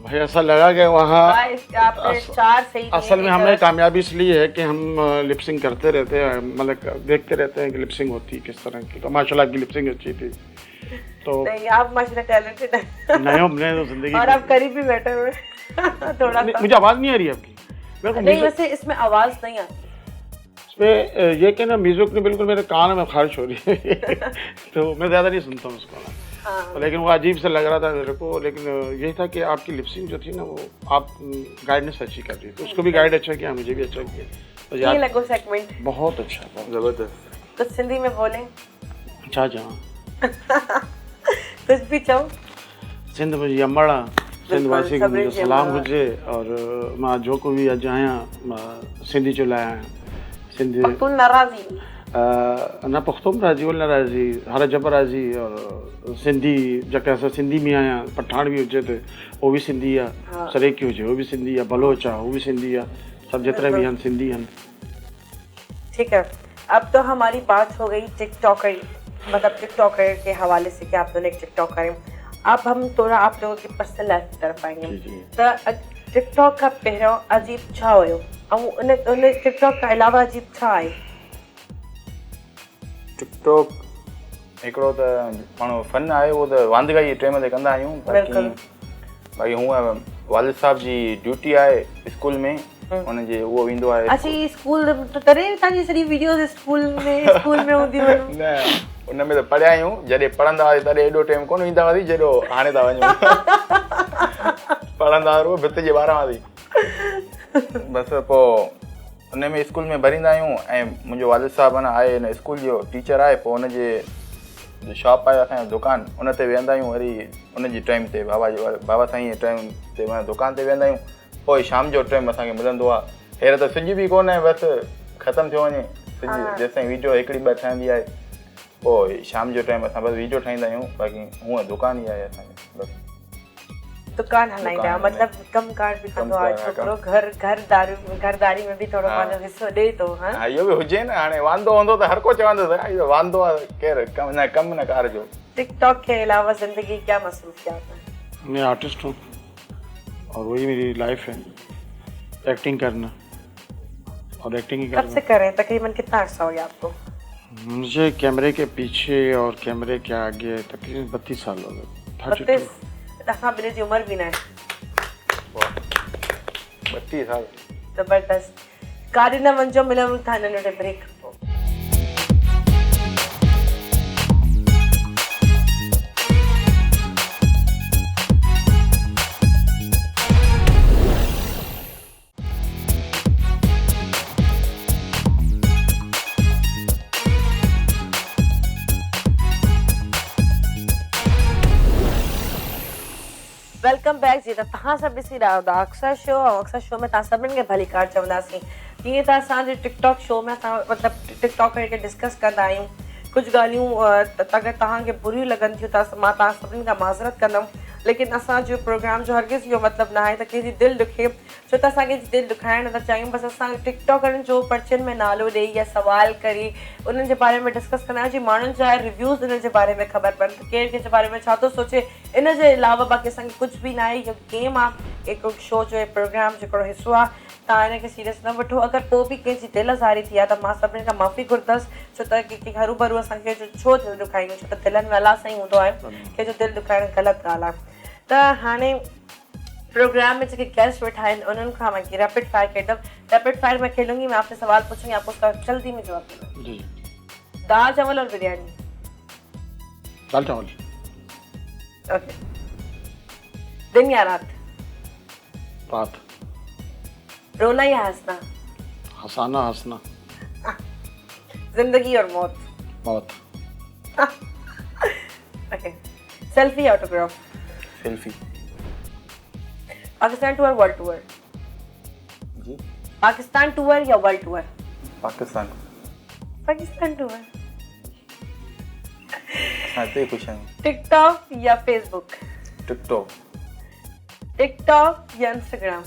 भाई ऐसा लगा कि वहाँ आपने चार सही दिए, असल में एक हमें गलत। कामयाबी इसलिए है कि हम लिपसिंग करते रहते हैं, मतलब देखते रहते हैं कि लिपसिंग होती है किस तरह की। तो माशाल्लाह आपकी लिपसिंग अच्छी थी। तो नहीं आप माशाल्लाह टैलेंटेड है। नहीं हमने तो जिंदगी और आप करीब भी बैठे हुए थोड़ा सा। मुझे आवाज़ नहीं आ रही आपकी। मेरे को नहीं म्यूजिक वैसे इसमें आवाज नहीं आती। इसमें ये कि ना म्यूजिक ने बिल्कुल मेरे कान में खारिश हो रही है तो मैं ज़्यादा नहीं सुनता हूँ उसको ना। हाँ। लेकिन वो अजीब से लग रहा था मेरे को। लेकिन यही था कि आपकी लिपसिंग जो थी ना वो आप गाइडेंस अच्छी कर रही थी। उसको भी गाइड अच्छा किया, मुझे भी अच्छा किया। तो ये लगो सेगमेंट बहुत अच्छा, बहुत जबरदस्त। कुछ सिंधी में बोले अच्छा जहाँ कुछ भी चओ। सिंध मुंहिंजी अमड़ा, सिंध वासी खे सभिनी मुंहिंजो जी सलाम अमड़ा। हुजे। और मां जो को बि अॼु आहियां मां सिंधी जो लाइ आहियां। सिंधी तू नाराज़ी न पुख़्तो बि राज़ी वल न राज़ी हर जब राज़ी। और सिंधी जेके असां सिंधी में आहियां, पठान बि हुजे त उहो बि सिंधी आहे, हाँ। सरेकी हुजे उहो बि सिंधी आहे, बलोच आहे उहो बि सिंधी आहे, सभु जेतिरा बि आहिनि सिंधी आहिनि। ठीक है। अब तो हमारी बात हो गई टिकटॉकर, मतलब टिकटॉकर के हवाले से कि आप दोनों एक टिकटॉकर हैं। अब हम थोड़ा आप लोगों की पर्सनल लाइफ की तरफ आएंगे। जी, जी। तो टिकटॉक का पहिरियों अजीब छा हुयो ऐं उन टिकटॉक खां अलावा अजीब छा आहे? टिकटॉक हिकिड़ो त माण्हू फन आहे, उहो त वांदगाई टाइम ते कंदा आहियूं। बिल्कुलु। बाक़ी हूअं वालिद साहब जी ड्यूटी आहे स्कूल में, हुनजे उहो वेंदो आहे। अच्छा ये स्कूल तो तॾहिं तव्हांजी सॼी वीडियोस स्कूल में हूंदियूं आहिनि। न उन में त पढ़िया आहियूं, जॾहिं पढ़ंदा हुआसीं तॾहिं एॾो टाइम कोन ईंदा हुआसीं जेॾो हाणे था वञूं। पढ़ंदा रुॻो भित जे ॿाहिरां हुआसीं बसि। पोइ उन में स्कूल में भरींदा आहियूं। ऐं मुंहिंजो वालिद साहब आहे हिन स्कूल जो टीचर आहे। पोइ हुनजे शॉप आहे असांजो दुकानु, उन ते वेहंदा आहियूं। वरी उनजी टाइम ते बाबा साईं जे टाइम ते माना दुकान ते वेहंदा आहियूं। पोइ शाम जो टाइम असांखे मिलंदो आहे। हींअर त सिज बि कोन्हे, बसि ख़तमु थियो वञे सिज, जेसिताईं वीडियो हिकिड़ी ॿ ठहंदी आहे। पोइ शाम जो टाइम असां बसि वीडियो ठाहींदा आहियूं। बाक़ी हूअं दुकान ई आहे असांजो बसि। दुकान हलाईंदा मतलब कमकार बि कंदो आहे छोकिरो, घरदारी में बि थोरो पंहिंजो हिसो ॾे थो। हा इहो बि हुजे न, हाणे वांदो हूंदो त हर को चवंदो त इहो वांदो आहे, केरु कमु न कार जो। टिकटॉक के अलावा जिंदगी क्या मसरूफियात है? मैं आर्टिस्ट हूँ और वही मेरी लाइफ है, एक्टिंग करना और एक्टिंग ही कब करना। से कर रहे हैं? तकरीबन कितना अर्सा हो गया आपको? मुझे कैमरे के पीछे और कैमरे के आगे तकरीबन 32 साल हो गए। 32? असां ॿिन्ही जी उम्र बि न आहे। 32 साल। ज़बरदस्त। गाॾी न वञो, मिलूं था नंढे ब्रेक। वेलकम बैक जी। त तव्हां सभु ॾिसी रहिया आहियो द अक्सर शो। ऐं अक्सर शो में तव्हां सभिनीनि खे भली कार चवंदासीं। तीअं त असांजे टिकटॉक शो में असां मतिलबु टिकटॉक खे डिस्कस कंदा आहियूं। कुझु ॻाल्हियूं अगरि तव्हांखे बुरियूं लॻनि थियूं त मां तव्हां सभिनीनि खां माज़रत कंदमि, लेकिन असांजो प्रोग्राम जो हरगिज़ इहो मतिलबु न आहे त कंहिंजी दिलि ॾुखे, छो त असां कंहिंजी दिलि ॾुखाइण नथा चाहियूं। बसि असां टिकटॉकरनि जो पर्चनि में नालो ॾेई या सवाल करे उन्हनि जे बारे में डिस्कस कंदा आहियूं जीअं माण्हुनि जा रिव्यूज़ उन्हनि जे बारे में ख़बर पवनि त केरु कंहिंजे बारे में छा थो सोचे। इन जे अलावा बाक़ी असांखे कुझु बि न आहे। इहो गेम आहे, हिकु शो जो प्रोग्राम जो हिकिड़ो हिसो आहे। तव्हां हिनखे सीरियस न वठो। अगरि पोइ बि कंहिंजी दिलि आज़ारी थी आहे त मां सभिनी खां माफ़ी घुरंदसि, छो त कंहिंखे हरू भरू असांखे छो दिलि ॾुखायूं, छो त दिलनि में अलाह साईं हूंदो आहे। कंहिंजो दिलि ॾुखाइणु ग़लति ॻाल्हि आहे। त हाणे प्रोग्राम में जेके गेस्ट वेठा आहिनि उन्हनि खां मां रैपिड फायर खेॾंदमि। रैपिड फायर में खेलूंगी, मैं आपसे सवाल पूछूंगी, आपको उसका जल्दी में जवाब देना। जी। दाल चावल और बिरयानी? दाल चावल। ओके। दिन या रात? रात। रोना या हंसना? हंसाना हंसना। जिंदगी और मौत? मौत। ओके। सेल्फी या autograph? Selfie. Pakistan tour world tour? जी। पाकिस्तान टूर या world tour? Pakistan. Pakistan tour. हाँ तो कुछ नहीं। टिकटॉक या फेसबुक? टिकटॉक। टिकटॉक या इंस्टाग्राम?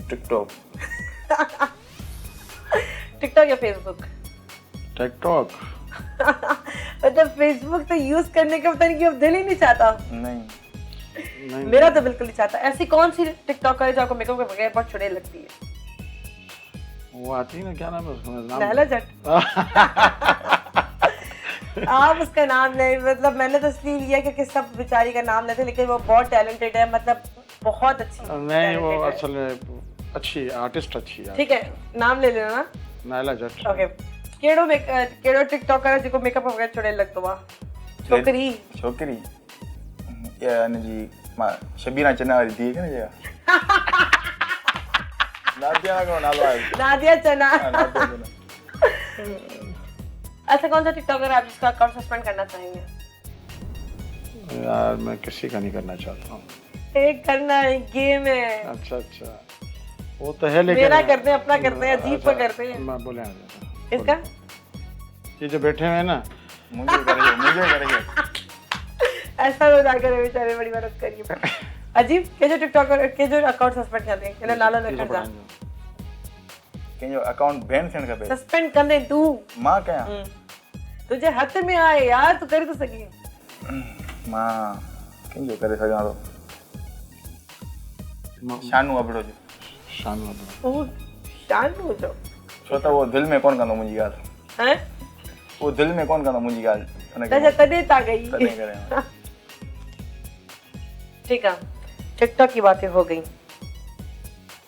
टिकटॉक। टिकटॉक या फेसबुक? टिकटॉक। मतलब फेसबुक तो यूज करने का पता नहीं क्यों दिल ही नहीं चाहता। नहीं। मेरा तो बिल्कुल नहीं चाहता। ऐसी कौन सी टिकटॉकर है जो आपको मेकअप के बगैर बहुत चुड़ैल लगती है? वो आती है ना, क्या नाम है उसका? नैला जट। आप उसका नाम नहीं, मतलब मैंने तो इसलिए लिया क्योंकि सब बेचारी का नाम लेते, लेकिन वो बहुत टैलेंटेड है, मतलब बहुत अच्छी। नहीं, वो असल में अच्छी आर्टिस्ट अच्छी है। ठीक है, नाम ले लेना ना। नैला जट। ओके। केड़ो टिकटॉकर है जिको मेकअप वगैरह चुड़ैल लगतो वा? छोकरी। छोकरी या ने जी मां शबीना चना वाली थी है ना ये। नादिया का नालो है। नादिया चना। नादिया चना। ऐसा कौन सा टिकटॉकर है आप जिसका अकाउंट सस्पेंड करना चाहेंगे? यार मैं किसी का नहीं करना चाहता हूँ। एक करना है, गेम है। अच्छा अच्छा, वो तो है लेकिन मेरा करते हैं, अपना करते हैं, अजीब पर करते हैं। मैं बोले इसका ये जो बैठे हुए हैं ना, मुझे करेंगे। ऐसा हो जा करे बेचारे, बड़ी मदद करिए। अजीब के जो टिकटॉकर के जो अकाउंट सस्पेंड कर दें, इन्हें नालो न कर जा। के जो अकाउंट बैन थियण खपे। सस्पेंड कर दे तू। मां कया? तुझे हाथ में आए यार, तू कर तो सकी। मां के जो करे सगा तो शानू अबड़ो जो। शानू अबड़ो। ओ शानू जो। छो त वो दिल में कोन कंदो मुंजी गाल। हैं? वो दिल में कोन कंदो मुंजी गाल। अच्छा तदे ता गई। तदे करे। ठीक है, टिकटॉक की बातें हो गई।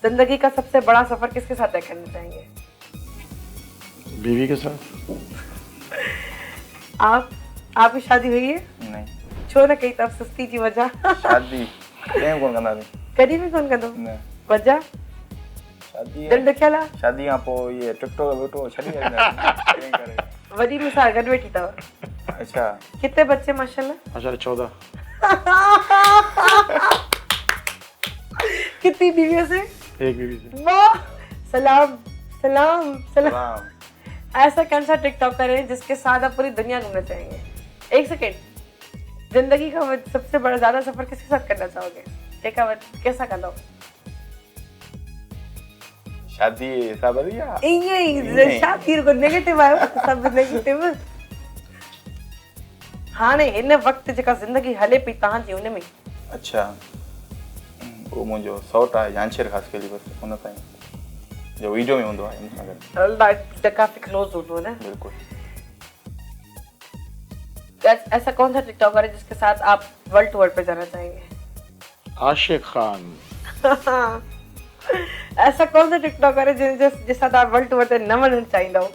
जिंदगी का सबसे बड़ा सफर किसके साथ तय करना चाहेंगे? बीवी के साथ। आपकी शादी हुई है? नहीं। छो न कई तब सुस्ती जी वजह? शादी प्रेम कोन कंदा नहीं। कदी भी कोन कंदो? न। वजह? शादी दिल ॾुखियल आहे? शादी खां पोइ ये टिकटॉक वेठो छॾी करे। वॾी मूंसां गॾु वेठी अथव? अच्छा। कितने बच्चे माशाल्लाह? 14। कितनी बीवियों से? एक बीवी से। वाह, सलाम सलाम सलाम। ऐसा कौन सा टिकटॉकर है जिसके साथ आप पूरी दुनिया घूमना चाहेंगे? एक सेकेंड, जिंदगी का सबसे बड़ा ज्यादा सफर किसके साथ करना चाहोगे? कैसा कर लो? शादी हिसाब दिया। ये शादी को नेगेटिव आयो, सब नेगेटिव। हाँ ने इन वक्त जेका जिंदगी हले पई तहां जी उन में। अच्छा, वो मुंहिंजो सौट आहे जानशेर ख़ासि के लिए बस उन ताईं जो वीडियो में हूंदो आहे अल्लाह काफी क्लोज हो ना। बिल्कुल। ऐसा कौन सा टिकटॉकर है जिसके साथ आप वर्ल्ड टूर पे जाना चाहेंगे? आशिक खान। ऐसा कौन सा टिकटॉकर है जिसके साथ आप वर्ल्ड टूर पे न वञणु चाहींदा हो?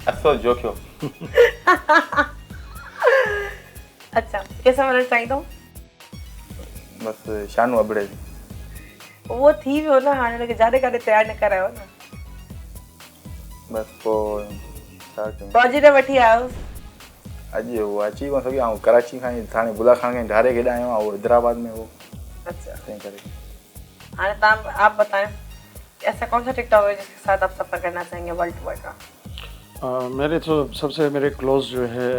असो जोखियो। अच्छा, कैसा वञणु चाहींदा हो? बस शानू अबड़े। वो थी वियो न, हाणे हुनखे जाॾे काॾे तयारु न करायो न। बस पोइ छा कयूं? फौजी ने वठी आयो? अॼु वो अची कोन सघी ऐं कराची खां ई थाणे बुलाखान खां डायरेक्ट हेॾा आयो आहियां, वो हैदराबाद में वो अच्छा तंहिं करे। हाँ आप बताएं ऐसा कौन सा टिकटॉक है जिसके साथ आप सफर करना चाहेंगे वर्ल्ड टूर का? मेरे क्लोज जो है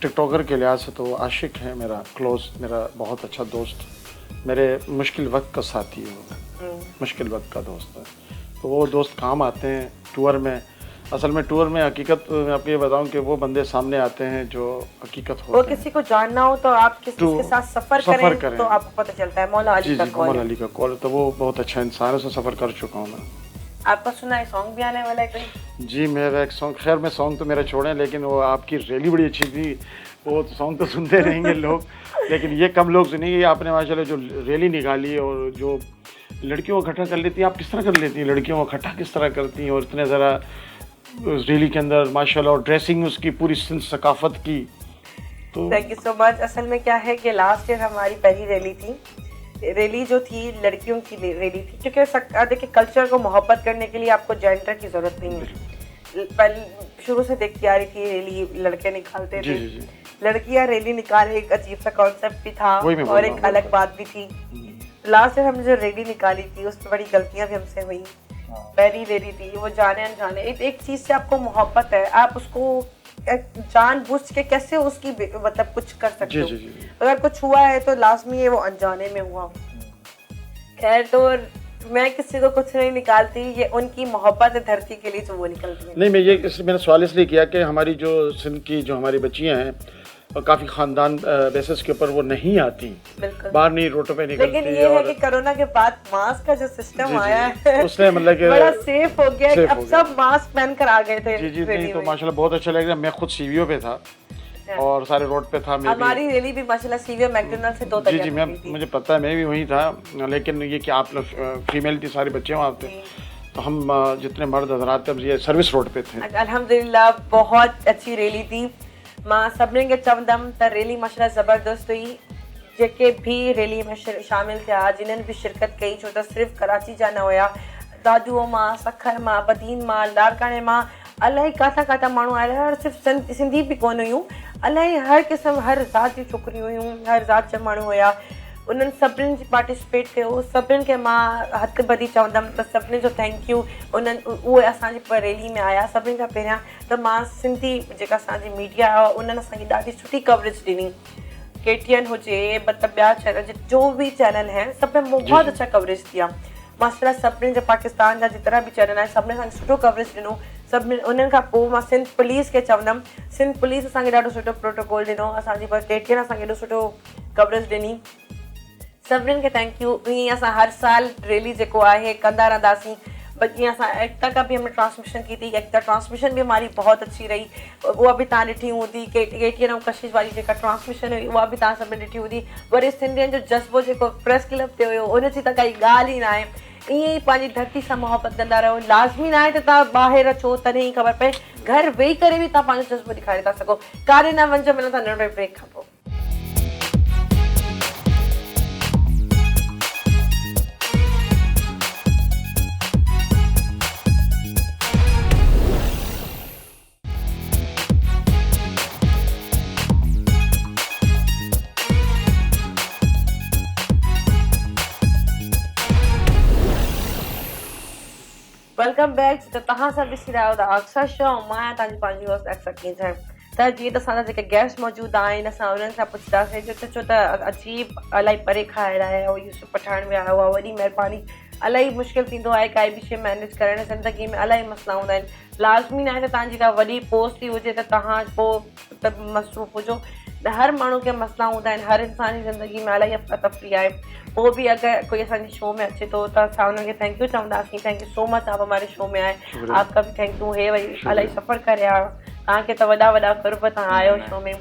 टिकटॉकर के लिहाज से तो आशिक है मेरा क्लोज, मेरा बहुत अच्छा दोस्त, मेरे मुश्किल वक्त का साथी है वो, मुश्किल वक्त का दोस्त है। तो वो दोस्त काम आते हैं टूर में। असल में टूर में हकीकत मैं आपको ये बताऊं कि वो बंदे सामने आते हैं जो हकीकत होते वो हैं। किसी को जानना हो तो आप किसी के साथ सफर करें तो आपको पता चलता है। मौला अली जी का जी, कॉल मौला अली का कॉल, तो वो बहुत अच्छा इंसान है, उससे सफ़र कर चुका हूँ मैं। आपका सुना है सॉन्ग भी आने वाला है कोई? जी मेरा एक सॉन्ग, खैर मैं सॉन्ग तो मेरा छोड़ें, लेकिन वो आपकी रैली बड़ी अच्छी थी, वो सॉन्ग तो सुनते रहेंगे लोग, लेकिन ये कम लोग सुनेंगे। आपने माशाल्लाह जो रैली निकाली और जो लड़कियों को इकट्ठा कर लेती हैं, आप किस तरह कर लेती हैं लड़कियों को इकट्ठा किस तरह करती हैं, और इतने ज़रा रैली के अंदर माशाल्लाह, और ड्रेसिंग उसकी पूरी सकाफत की। तो थैंक यू सो मच। असल में क्या है कि लास्ट ईयर हमारी पहली रैली थी, रैली जो थी लड़कियों की रैली थी, क्योंकि देखिए कल्चर को मोहब्बत करने के लिए आपको जेंडर की ज़रूरत नहीं है। पहले शुरू से देखती आ रही थी रैली लड़के निकालते थे, लड़कियां रैली निकाले, एक अजीब सा कॉन्सेप्ट भी था और एक अलग बात भी थी। लास्ट ईयर हमने जो रैली निकाली थी उसमें बड़ी गलतियां भी हमसे हुई। पहली रैली थी, वो जाने अनजाने एक चीज़ से आपको मोहब्बत है, आप उसको जानबूझ के कैसे उसकी मतलब कुछ कर सकते हो। अगर कुछ हुआ है तो लाजमी है वो अनजाने में हुआ। खैर, तो मैं किसी को कुछ नहीं निकालती, ये उनकी मोहब्बत है धरती के लिए जो वो निकलती है। नहीं, मैंने सवाल इसलिए किया कि हमारी जो सिंध की जो हमारी बच्चियां हैं और काफ़ी ख़ानदान बेसिस के ऊपर वो नहीं आती, बाहर नहीं रोडों पे निकलती। लेकिन ये है कि कोरोना के बाद मास्क का जो सिस्टम आया है उसने मतलब कि बड़ा सेफ हो गया, अब सब मास्क पहनकर आ गए थे। जी, नहीं तो माशाल्लाह बहुत अच्छा लग रहा है। मैं खुद सीवीओ पे था और सारे रोड पे था। हमारी रैली भी माशाल्लाह सीवीओ मैकडोनल्ड से 2 तक। जी, मुझे पता है, मैं भी वहीं था, लेकिन ये कि आप लोग फीमेल थी, सारे बच्चे वहाँ थे, तो हम जितने मर्द हजरात थे ये सर्विस रोड पे थे। अल्हम्दुलिल्लाह बहुत अच्छी रैली थी। मां सभिनी खे चवंदमि त रैली माशाल्लाह ज़बरदस्त हुई। जेके भी रैली में शामिल थिया, जिन्हनि भी शिरकत कई, छो त सिर्फ़ु कराची जा न हुया, दादूअ मां, सखर मां, बदीन मां, लारकाने मां, अलाही काथा काथा माण्हू आया, और सिर्फ़ु सिंधी बि कोन हुयूं, अलाही हर क़िस्म हर ज़ात जी छोकिरियूं हुयूं, हर ज़ात जा माण्हू हुया। उन्हनि सभिनीनि जी पार्टिसिपेट कयो। सभिनीनि खे मां हथु ॿधी चवंदमि त सभिनी जो थैंक यू। उहे असांजी रैली में आया। सभिनी खां पहिरियां त मां सिंधी जेका असांजी मीडिया आहे उन्हनि असांखे ॾाढी सुठी कवरेज ॾिनी। KTN हुजे, मतिलबु ॿिया चैनल जो भी चैनल हैं, सब में बहुत अच्छा कवरेज दिया माशाल्लाह। सभिनी जो पाकिस्तान जा जितना भी चैनल आहिनि सभिनी असांखे सुठो कवरेज ॾिनो। सभिनी उन्हनि खां पोइ मां सिंध पुलिस खे चवंदमि, सिंध पुलिस असांखे ॾाढो सुठो प्रोटोकॉल ॾिनो, असांजी पर KTN असांखे एॾो सुठो कवरेज ॾिनी। सभिनीनि खे थैंक यू। ईअं असां हर साल रैली जेको आहे कंदा रहंदासीं। जीअं असां एकता का भी हमने ट्रांसमिशन की थी, एकता ट्रांसमिशन भी हमारी बहुत अच्छी रही, उहा भी तव्हां ॾिठी हूंदी। KTN ऐं कशिश वारी जेका ट्रांसमिशन हुई उहा बि तव्हां सभिनी ॾिठी हूंदी। वरी सिंधियुनि जो जज़्बो जेको प्रेस क्लब ते हुयो, उनजी त काई ॻाल्हि ई न आहे। ईअं ई पंहिंजी धरती सां मोहबत कंदा रहो। लाज़मी न आहे त तव्हां ॿाहिरि अचो तॾहिं ई ख़बर पए, घर वेही करे बि तव्हां पंहिंजो जज़्बो ॾेखारे था सघो। कारे न वञो, मिलंदा नंढे ब्रेक खां पोइ। Welcome back. त तव्हां सभु ॾिसी रहिया आहियो द अक्सर शो, ऐं मां आहियां तव्हांजी पंहिंजी होस्ट अक्सर कींजर। त जीअं त असांजा जेके गेस्ट मौजूदु आहिनि, असां उन्हनि सां पुछंदासीं छो त अजीब इलाही परे खां आया आहे, उहो यूसुफ पठान विया हुआ, वॾी महिरबानी। इलाही मुश्किल थींदो आहे काई बि शइ मैनेज करणु, ज़िंदगी में इलाही मसला हूंदा आहिनि। लाज़मी न आहे त तव्हांजी का वॾी पोस्ट बि हुजे त तव्हां पोइ त मसरूफ़ हुजो। हर माण्हू खे मसला हूंदा आहिनि, हर इंसान जी ज़िंदगी में इलाही अफ़रा तफ़री आहे। पोइ बि अगर कोई असांजे शो में अचे थो त असां उनखे थैंक यू चवंदासीं। थैंक यू सो मच, आप हमारे शो में आए, आपका भी थैंक यू। हे वही इलाही सफ़र करे आयो, तव्हांखे त वॾा वॾा कुर्ब तव्हां आयो शो में,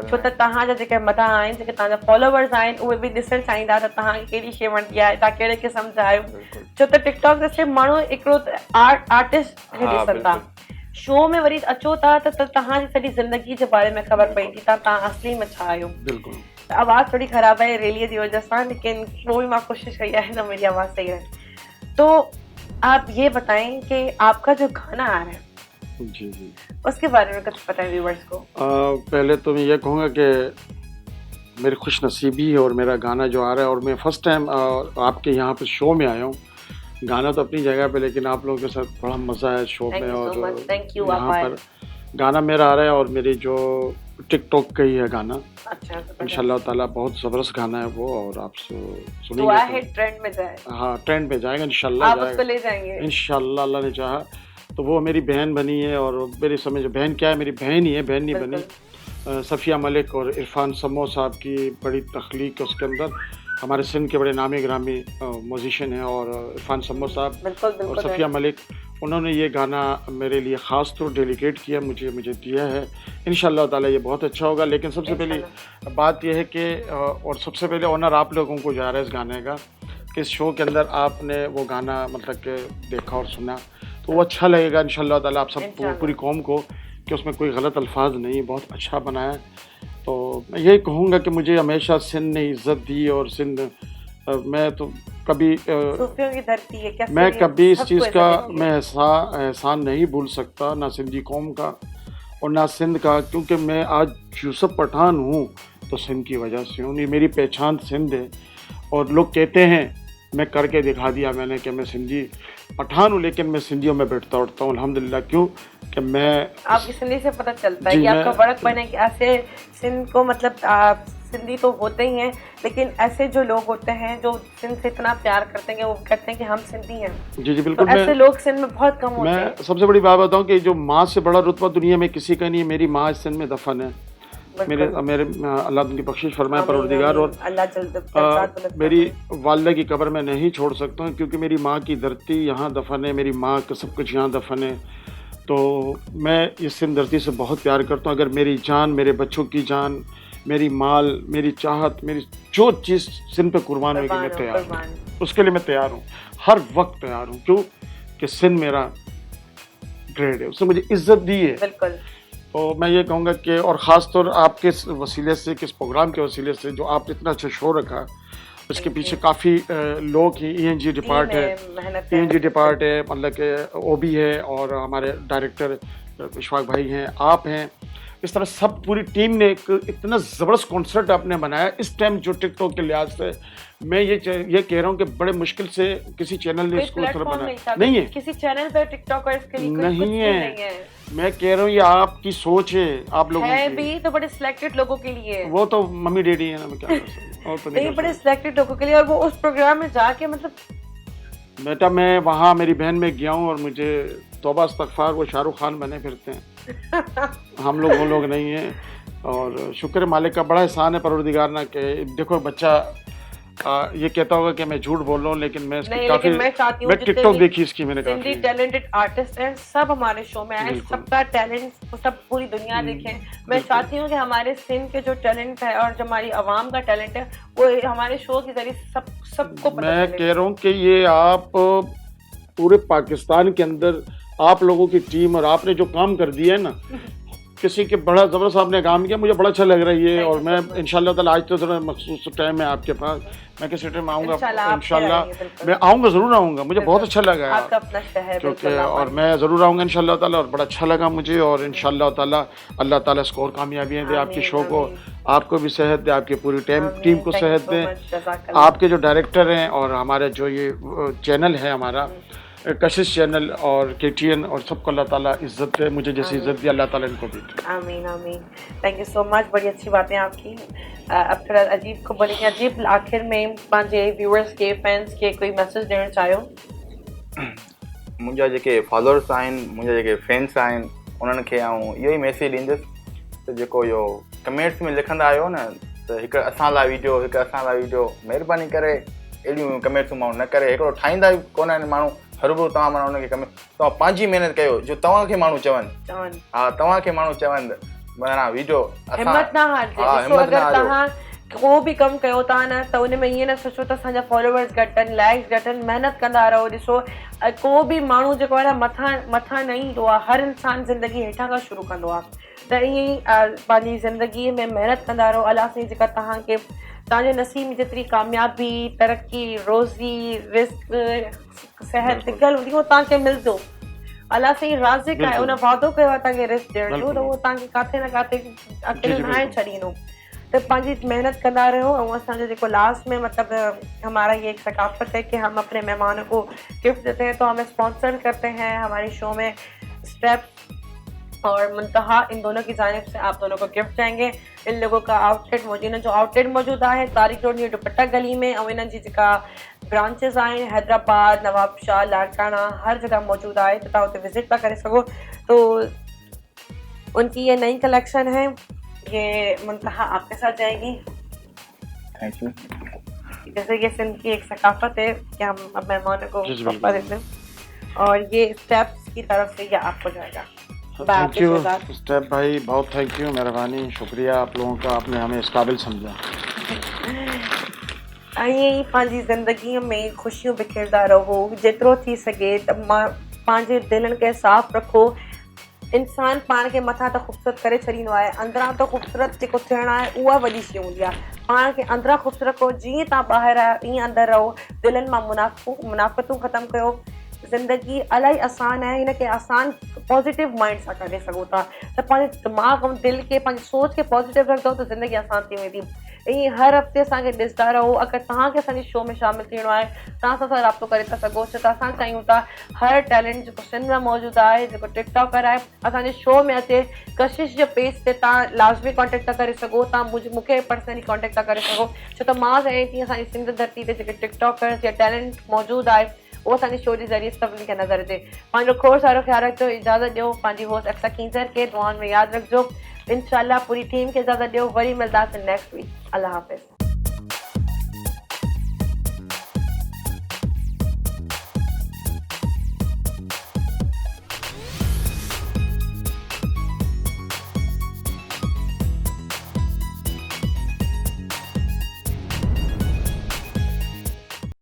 छो त तव्हांजा जेके मथां आहिनि, जेके तव्हांजा फॉलोवर्स आहिनि, उहे बि ॾिसणु चाहींदा त तव्हांखे कहिड़ी शइ वणंदी आहे, तव्हां कहिड़े क़िस्म जा आहियो। छो त टिकटॉक ते सिर्फ़ु माण्हू हिकिड़ो आर्टिस्ट खे ॾिसनि था, शो में वरी अचो था त तव्हांजी सॼी ज़िंदगी जे बारे में ख़बर पवंदी तव्हां असली में छा आहियो। आवाज़ थोड़ी ख़राब है रैली की वजह से, लेकिन वो भी मैं कोशिश की है तो मेरी आवाज़ सही रहे। तो आप ये बताएं कि आपका जो गाना आ रहा है जी जी। उसके बारे में कुछ पता है व्यूअर्स को? पहले तो मैं ये कहूँगा कि मेरी खुशनसीबी है और मेरा गाना जो आ रहा है, और मैं फर्स्ट टाइम आपके यहाँ पे शो में आया हूँ। गाना तो अपनी जगह पे, लेकिन आप लोगों के साथ बड़ा मज़ा है शो में। और यहाँ पर गाना मेरा आ रहा है और मेरी जो टिकटॉक का ही है गाना। अच्छा, इंशाल्लाह ताला बहुत ज़बरदस्त गाना है वो, और आप सुनेंगे दुआ है ट्रेंड में जाए। हाँ, ट्रेंड पे जाएगा इंशाल्लाह, आप उसको ले जाएंगे इंशाल्लाह, अल्लाह ने चाहा तो। वो मेरी बहन बनी है, और मेरी समझ बहन क्या है, मेरी बहन ही है, बहन नहीं बनी। सफ़िया मलिक और इरफान समो साहब की बड़ी तख्लीक है उसके अंदर। हमारे सिंध के बड़े नामी ग्रामी म्यूजिशियन हैं, और इरफान समो साहब और सफ़िया मलिक, उन्होंने ये गाना मेरे लिए ख़ास तौर डेडिकेट किया, मुझे दिया है। इंशाल्लाह ताला ये बहुत अच्छा होगा। लेकिन सबसे पहली बात यह है कि और सबसे पहले ऑनर आप लोगों को जा रहा है इस गाने का, कि इस शो के अंदर आपने वो गाना मतलब कि देखा और सुना, तो वो अच्छा लगेगा इंशाल्लाह ताला आप सब पूरी कौम को, कि उसमें कोई गलत अल्फाज नहीं, बहुत अच्छा बनाया। तो मैं यही कहूँगा कि मुझे हमेशा सिंध ने इज़्ज़त दी, और सिंध मैं तो कभी सूफियों की धरती है क्या, मैं कभी इस चीज़ का मैं एहसान नहीं भूल सकता, ना सिंधी कौम का और ना सिंध का, क्योंकि मैं आज यूसुफ पठान हूँ तो सिंध की वजह से हूँ। मेरी पहचान सिंध है, और लोग कहते हैं, मैं करके दिखा दिया मैंने कि मैं सिंधी पठान हूँ, लेकिन मैं सिंधियों में बैठता उठता हूँ अल्हम्दुलिल्लाह। क्यों कि मैं आपकी सिंधी से पता चलता है कि आपका बड़क बने कि ऐसे सिंध को मतलब सिंधी तो होते ही हैं, लेकिन ऐसे जो लोग होते हैं जो सिंध से इतना प्यार करते हैं, वो कहते हैं कि हम सिंधी हैं। जी जी बिल्कुल। तो ऐसे लोग सिंध में बहुत कम होते हैं। मैं सबसे बड़ी बात बताऊँ कि जो माँ से बड़ा रुतबा दुनिया में किसी का नहीं है, मेरी माँ सिंध में दफन है। मेरे अल्लाह उनकी बख्शिश फरमाए परवरदिगार। और मेरी वालिदा की कब्र में नहीं छोड़ सकता हूँ, क्योंकि मेरी माँ की धरती यहाँ दफन है, मेरी माँ का सब कुछ यहाँ दफन है। तो मैं इस सिंध धरती से बहुत प्यार करता हूँ। अगर मेरी जान, मेरे बच्चों की जान, मेरी माल, मेरी चाहत, मेरी जो चीज़ सिंध पे कुर्बान होगी, मैं तैयार हूँ, उसके लिए मैं तैयार हूँ, हर वक्त तैयार हूँ। क्यों कि सिंध मेरा ग्रेड है, उसने मुझे इज्जत दी है। बिल्कुल। तो मैं ये कहूँगा कि और ख़ास तौर आपके वसीले से, किस प्रोग्राम के वसीले से जो आप इतना अच्छा शो रखा, उसके पीछे काफ़ी लोग ही ENG डिपार्ट है, ENG डिपार्ट है, मतलब कि OB है, और हमारे डायरेक्टर इशफाक भाई हैं, आप हैं, इस तरह सब पूरी टीम ने एक इतना ज़बरदस्त कॉन्सर्ट आपने बनाया इस टाइम जो टिकटॉक के लिहाज से। मैं ये कह रहा हूँ कि बड़े मुश्किल से किसी चैनल ने इसको इस तरह बनाया नहीं है, किसी चैनल पर टिकटॉकर्स के लिए नहीं है। मैं कह रहा हूँ ये आपकी सोच है, आप लोगों है भी तो बड़े सिलेक्टेड लोगों के लिए। वो तो मम्मी डैडी है ना, मैं क्या कर सकता हूँ, तो नहीं बड़े सिलेक्टेड लोगों के लिए। और वो उस प्रोग्राम में जाके मतलब बेटा मैं वहाँ मेरी बहन में गया हूँ, और मुझे तौबा इस्तग़फ़ार, वो शाहरुख खान बने फिरते हैं हम लोग वो लोग नहीं हैं। और शुक्र मालिक का बड़ा एहसान है परवरदिगार ना, कि देखो बच्चा ये कहता होगा कि मैं झूठ बोल रहा हूँ, लेकिन मैं इसकी काफी मैं टिकटॉक देखी इसकी, मैंने काफी टैलेंटेड आर्टिस्ट हैं, सब हमारे शो में आए, सबका टैलेंट सब पूरी दुनिया देखें। मैं चाहती हूँ कि हमारे सिंध के जो टैलेंट है और जो हमारी आवाम का टैलेंट है, वो हमारे शो के जरिए सबको पता मैं कह रहा हूँ कि ये आप पूरे पाकिस्तान के अंदर आप लोगों की टीम और आपने जो काम कर दिया है ना, किसी के बड़ा ज़बरदस्त आपने काम किया, मुझे बड़ा अच्छा लग रहा है ये। और मैं इंशाल्लाह ताला आज तो ज़रा मखसूस टाइम है आपके पास, मैं किसी टाइम आऊँगा इंशाल्लाह, मैं आऊँगा, ज़रूर आऊँगा, मुझे बहुत अच्छा लगा क्योंकि, और मैं ज़रूर आऊँगा इंशाल्लाह ताला, और बड़ा अच्छा लगा मुझे। और इंशाल्लाह ताला अल्लाह ताला इसको और कामयाबियाँ दे आपके शो को, आपको भी सेहत दे, आपकी पूरी टीम को सेहत दे, आपके जो डायरेक्टर हैं और हमारे जो ये चैनल है हमारा कशिश चैनल और KTN, और सबको अल्लाह ताला इज्जत दे, मुझे जैसी इज्जत दी अल्लाह ताला इनको भी दे। आमीन आमीन। थैंक यू सो मच, बड़ी अच्छी बातें आपकी। अब थोड़ा अजीब को बोलेंगे, अजीब आखिर में पंहिंजे व्यूअर्स के फैंस के कोई मैसेज ॾियणु चाहियो? मुंहिंजा जेके फॉलोअर्स आहिनि, मुंहिंजा जेके फैंस आहिनि, उन्हनि खे आउं इहो ई मैसेज ॾींदुसि त जेको इहो कमेंट्स में लिखंदा आहियो न त हिकु असां लाइ वीडियो, हिकु असां लाइ वीडियो, महिरबानी करे अहिड़ियूं कमेंट्स माण्हू न करे। हिकिड़ो ठाहींदा ई कोन आहिनि माण्हू, हरूभरू तव्हां माना हुनखे कमेंट, तव्हां पंहिंजी महिनत कयो, जो तव्हांखे माण्हू चवनि, हा तव्हांखे माण्हू चवनि माना वीडियो, हिम्मत न हारिजे। अगरि तव्हां को बि कमु कयो था न, त उन में ईअं न सोचो त असांजा फॉलोवर्स घटि आहिनि, लाइक्स घटि आहिनि, महिनत कंदा रहो। ॾिसो को बि माण्हू जेको आहे न मथां न ईंदो आहे, हर इंसानु ज़िंदगी हेठां खां शुरू कंदो आहे। त ईअं ई पंहिंजी ज़िंदगीअ में महिनत कंदा रहो। अलाह साईं जेका तव्हांखे तव्हांजे नसीब में जेतिरी कामयाबी, तरक़ी, रोज़ी, रिस्क, सेहत लिखियल हूंदी, उहो तव्हांखे मिलंदो। अल्लाह से राज़िक आहे, उन वादो कयो आहे तव्हांखे रिस्क ॾियण जो, त उहो तव्हांखे किथे न किथे अकेले न आहे छॾींदो। तो पंहिंजी मेहनत कंदा रहो। और असांजो जेको लास्ट में मतलब हमारा ये एक सकाफत है कि हम अपने मेहमानों को गिफ्ट देते हैं, तो हमें स्पॉन्सर करते हैं हमारे शो में स्टेप और मुंतहा, इन दोनों की जानिब से आप दोनों को गिफ्ट जाएंगे। इन लोगों का आउटलेट मौजूद है, जो आउटलेट मौजूद है तारिक रोड न्यू दुपट्टा गली में, और इन्हनि जी जेका ब्रांचेस आहिनि हैदराबाद, नवाबशाह, लाड़काना, हर जगह मौजूद है, तो तव्हां उते विजिट था करे सको। तो उनकी ये नई कलेक्शन है, ये मुंतहा आपके साथ जाएगी। Thank you. जैसे ये सिंध की एक सकाफत है कि हम अब मेहमानों को तोहफा देते हैं, और ये स्टेप्स की तरफ से ये आपको जाएगा। थैंक यू स्टेप भाई, बहुत थैंक यू, मेहरबानी, शुक्रिया आप लोगों का, आपने हमें इस काबिल समझा। ऐं पंहिंजी ज़िंदगीअ में ख़ुशियूं बिखेरंदा रहो, जेतिरो थी सघे त पंहिंजे दिलनि खे साफ़ रखो। इंसान पाण खे मथां त ख़ूबसूरत करे छॾींदो आहे, अंदरां त ख़ूबसूरत जेको थियणु आहे उहा वॾी शइ हूंदी आहे। पाण खे अंदरां ख़ूबसूरत रखो, जीअं तव्हां ॿाहिरि आहियो ईअं अंदरि रहो, दिलनि मां मुनाफ़तूं ख़तमु कयो। ज़िंदगी इलाही आसान आहे, हिन खे आसान पॉज़िटिव माइंड सां करे सघो था। त पंहिंजे दिमाग़ ऐं दिलि खे, पंहिंजी सोच खे पॉज़िटिव रखंदो त ज़िंदगी आसान थी वेंदी। ईअं हर हफ़्ते असांखे ॾिसंदा रहो। अगरि तव्हांखे असांजे शो में शामिलु थियणो आहे, तव्हां सां राब्तो करे था सघो, छो त असां चाहियूं था हर टैलेंट जेको सिंध में मौजूदु आहे, जेको टिकटॉकर आहे, असांजे शो में अचे। कशिश जे पेज ते तव्हां लाज़मी कॉन्टेक्ट था करे सघो, तव्हां मूंखे पर्सनली कॉन्टेक्ट था करे सघो, छो त मां चाहियां थी असांजी सिंध धरती ते जेके टिकटॉकर्स या टैलेंट मौजूदु आहे वो असांजे शो जे ज़रिए सभिनी खे नज़र अचे। पंहिंजो खोड़ सारो ख्याल रखिजो, इजाज़त ॾियो पंहिंजी होस्ट अक्सा कींजर खे दुआनि में यादि रखिजो। इंशाल्लाह पूरी टीम खे इजाज़त ॾियो, वरी मिलंदासीं नेक्स्ट वीक। अल्लाह हाफ़िज़।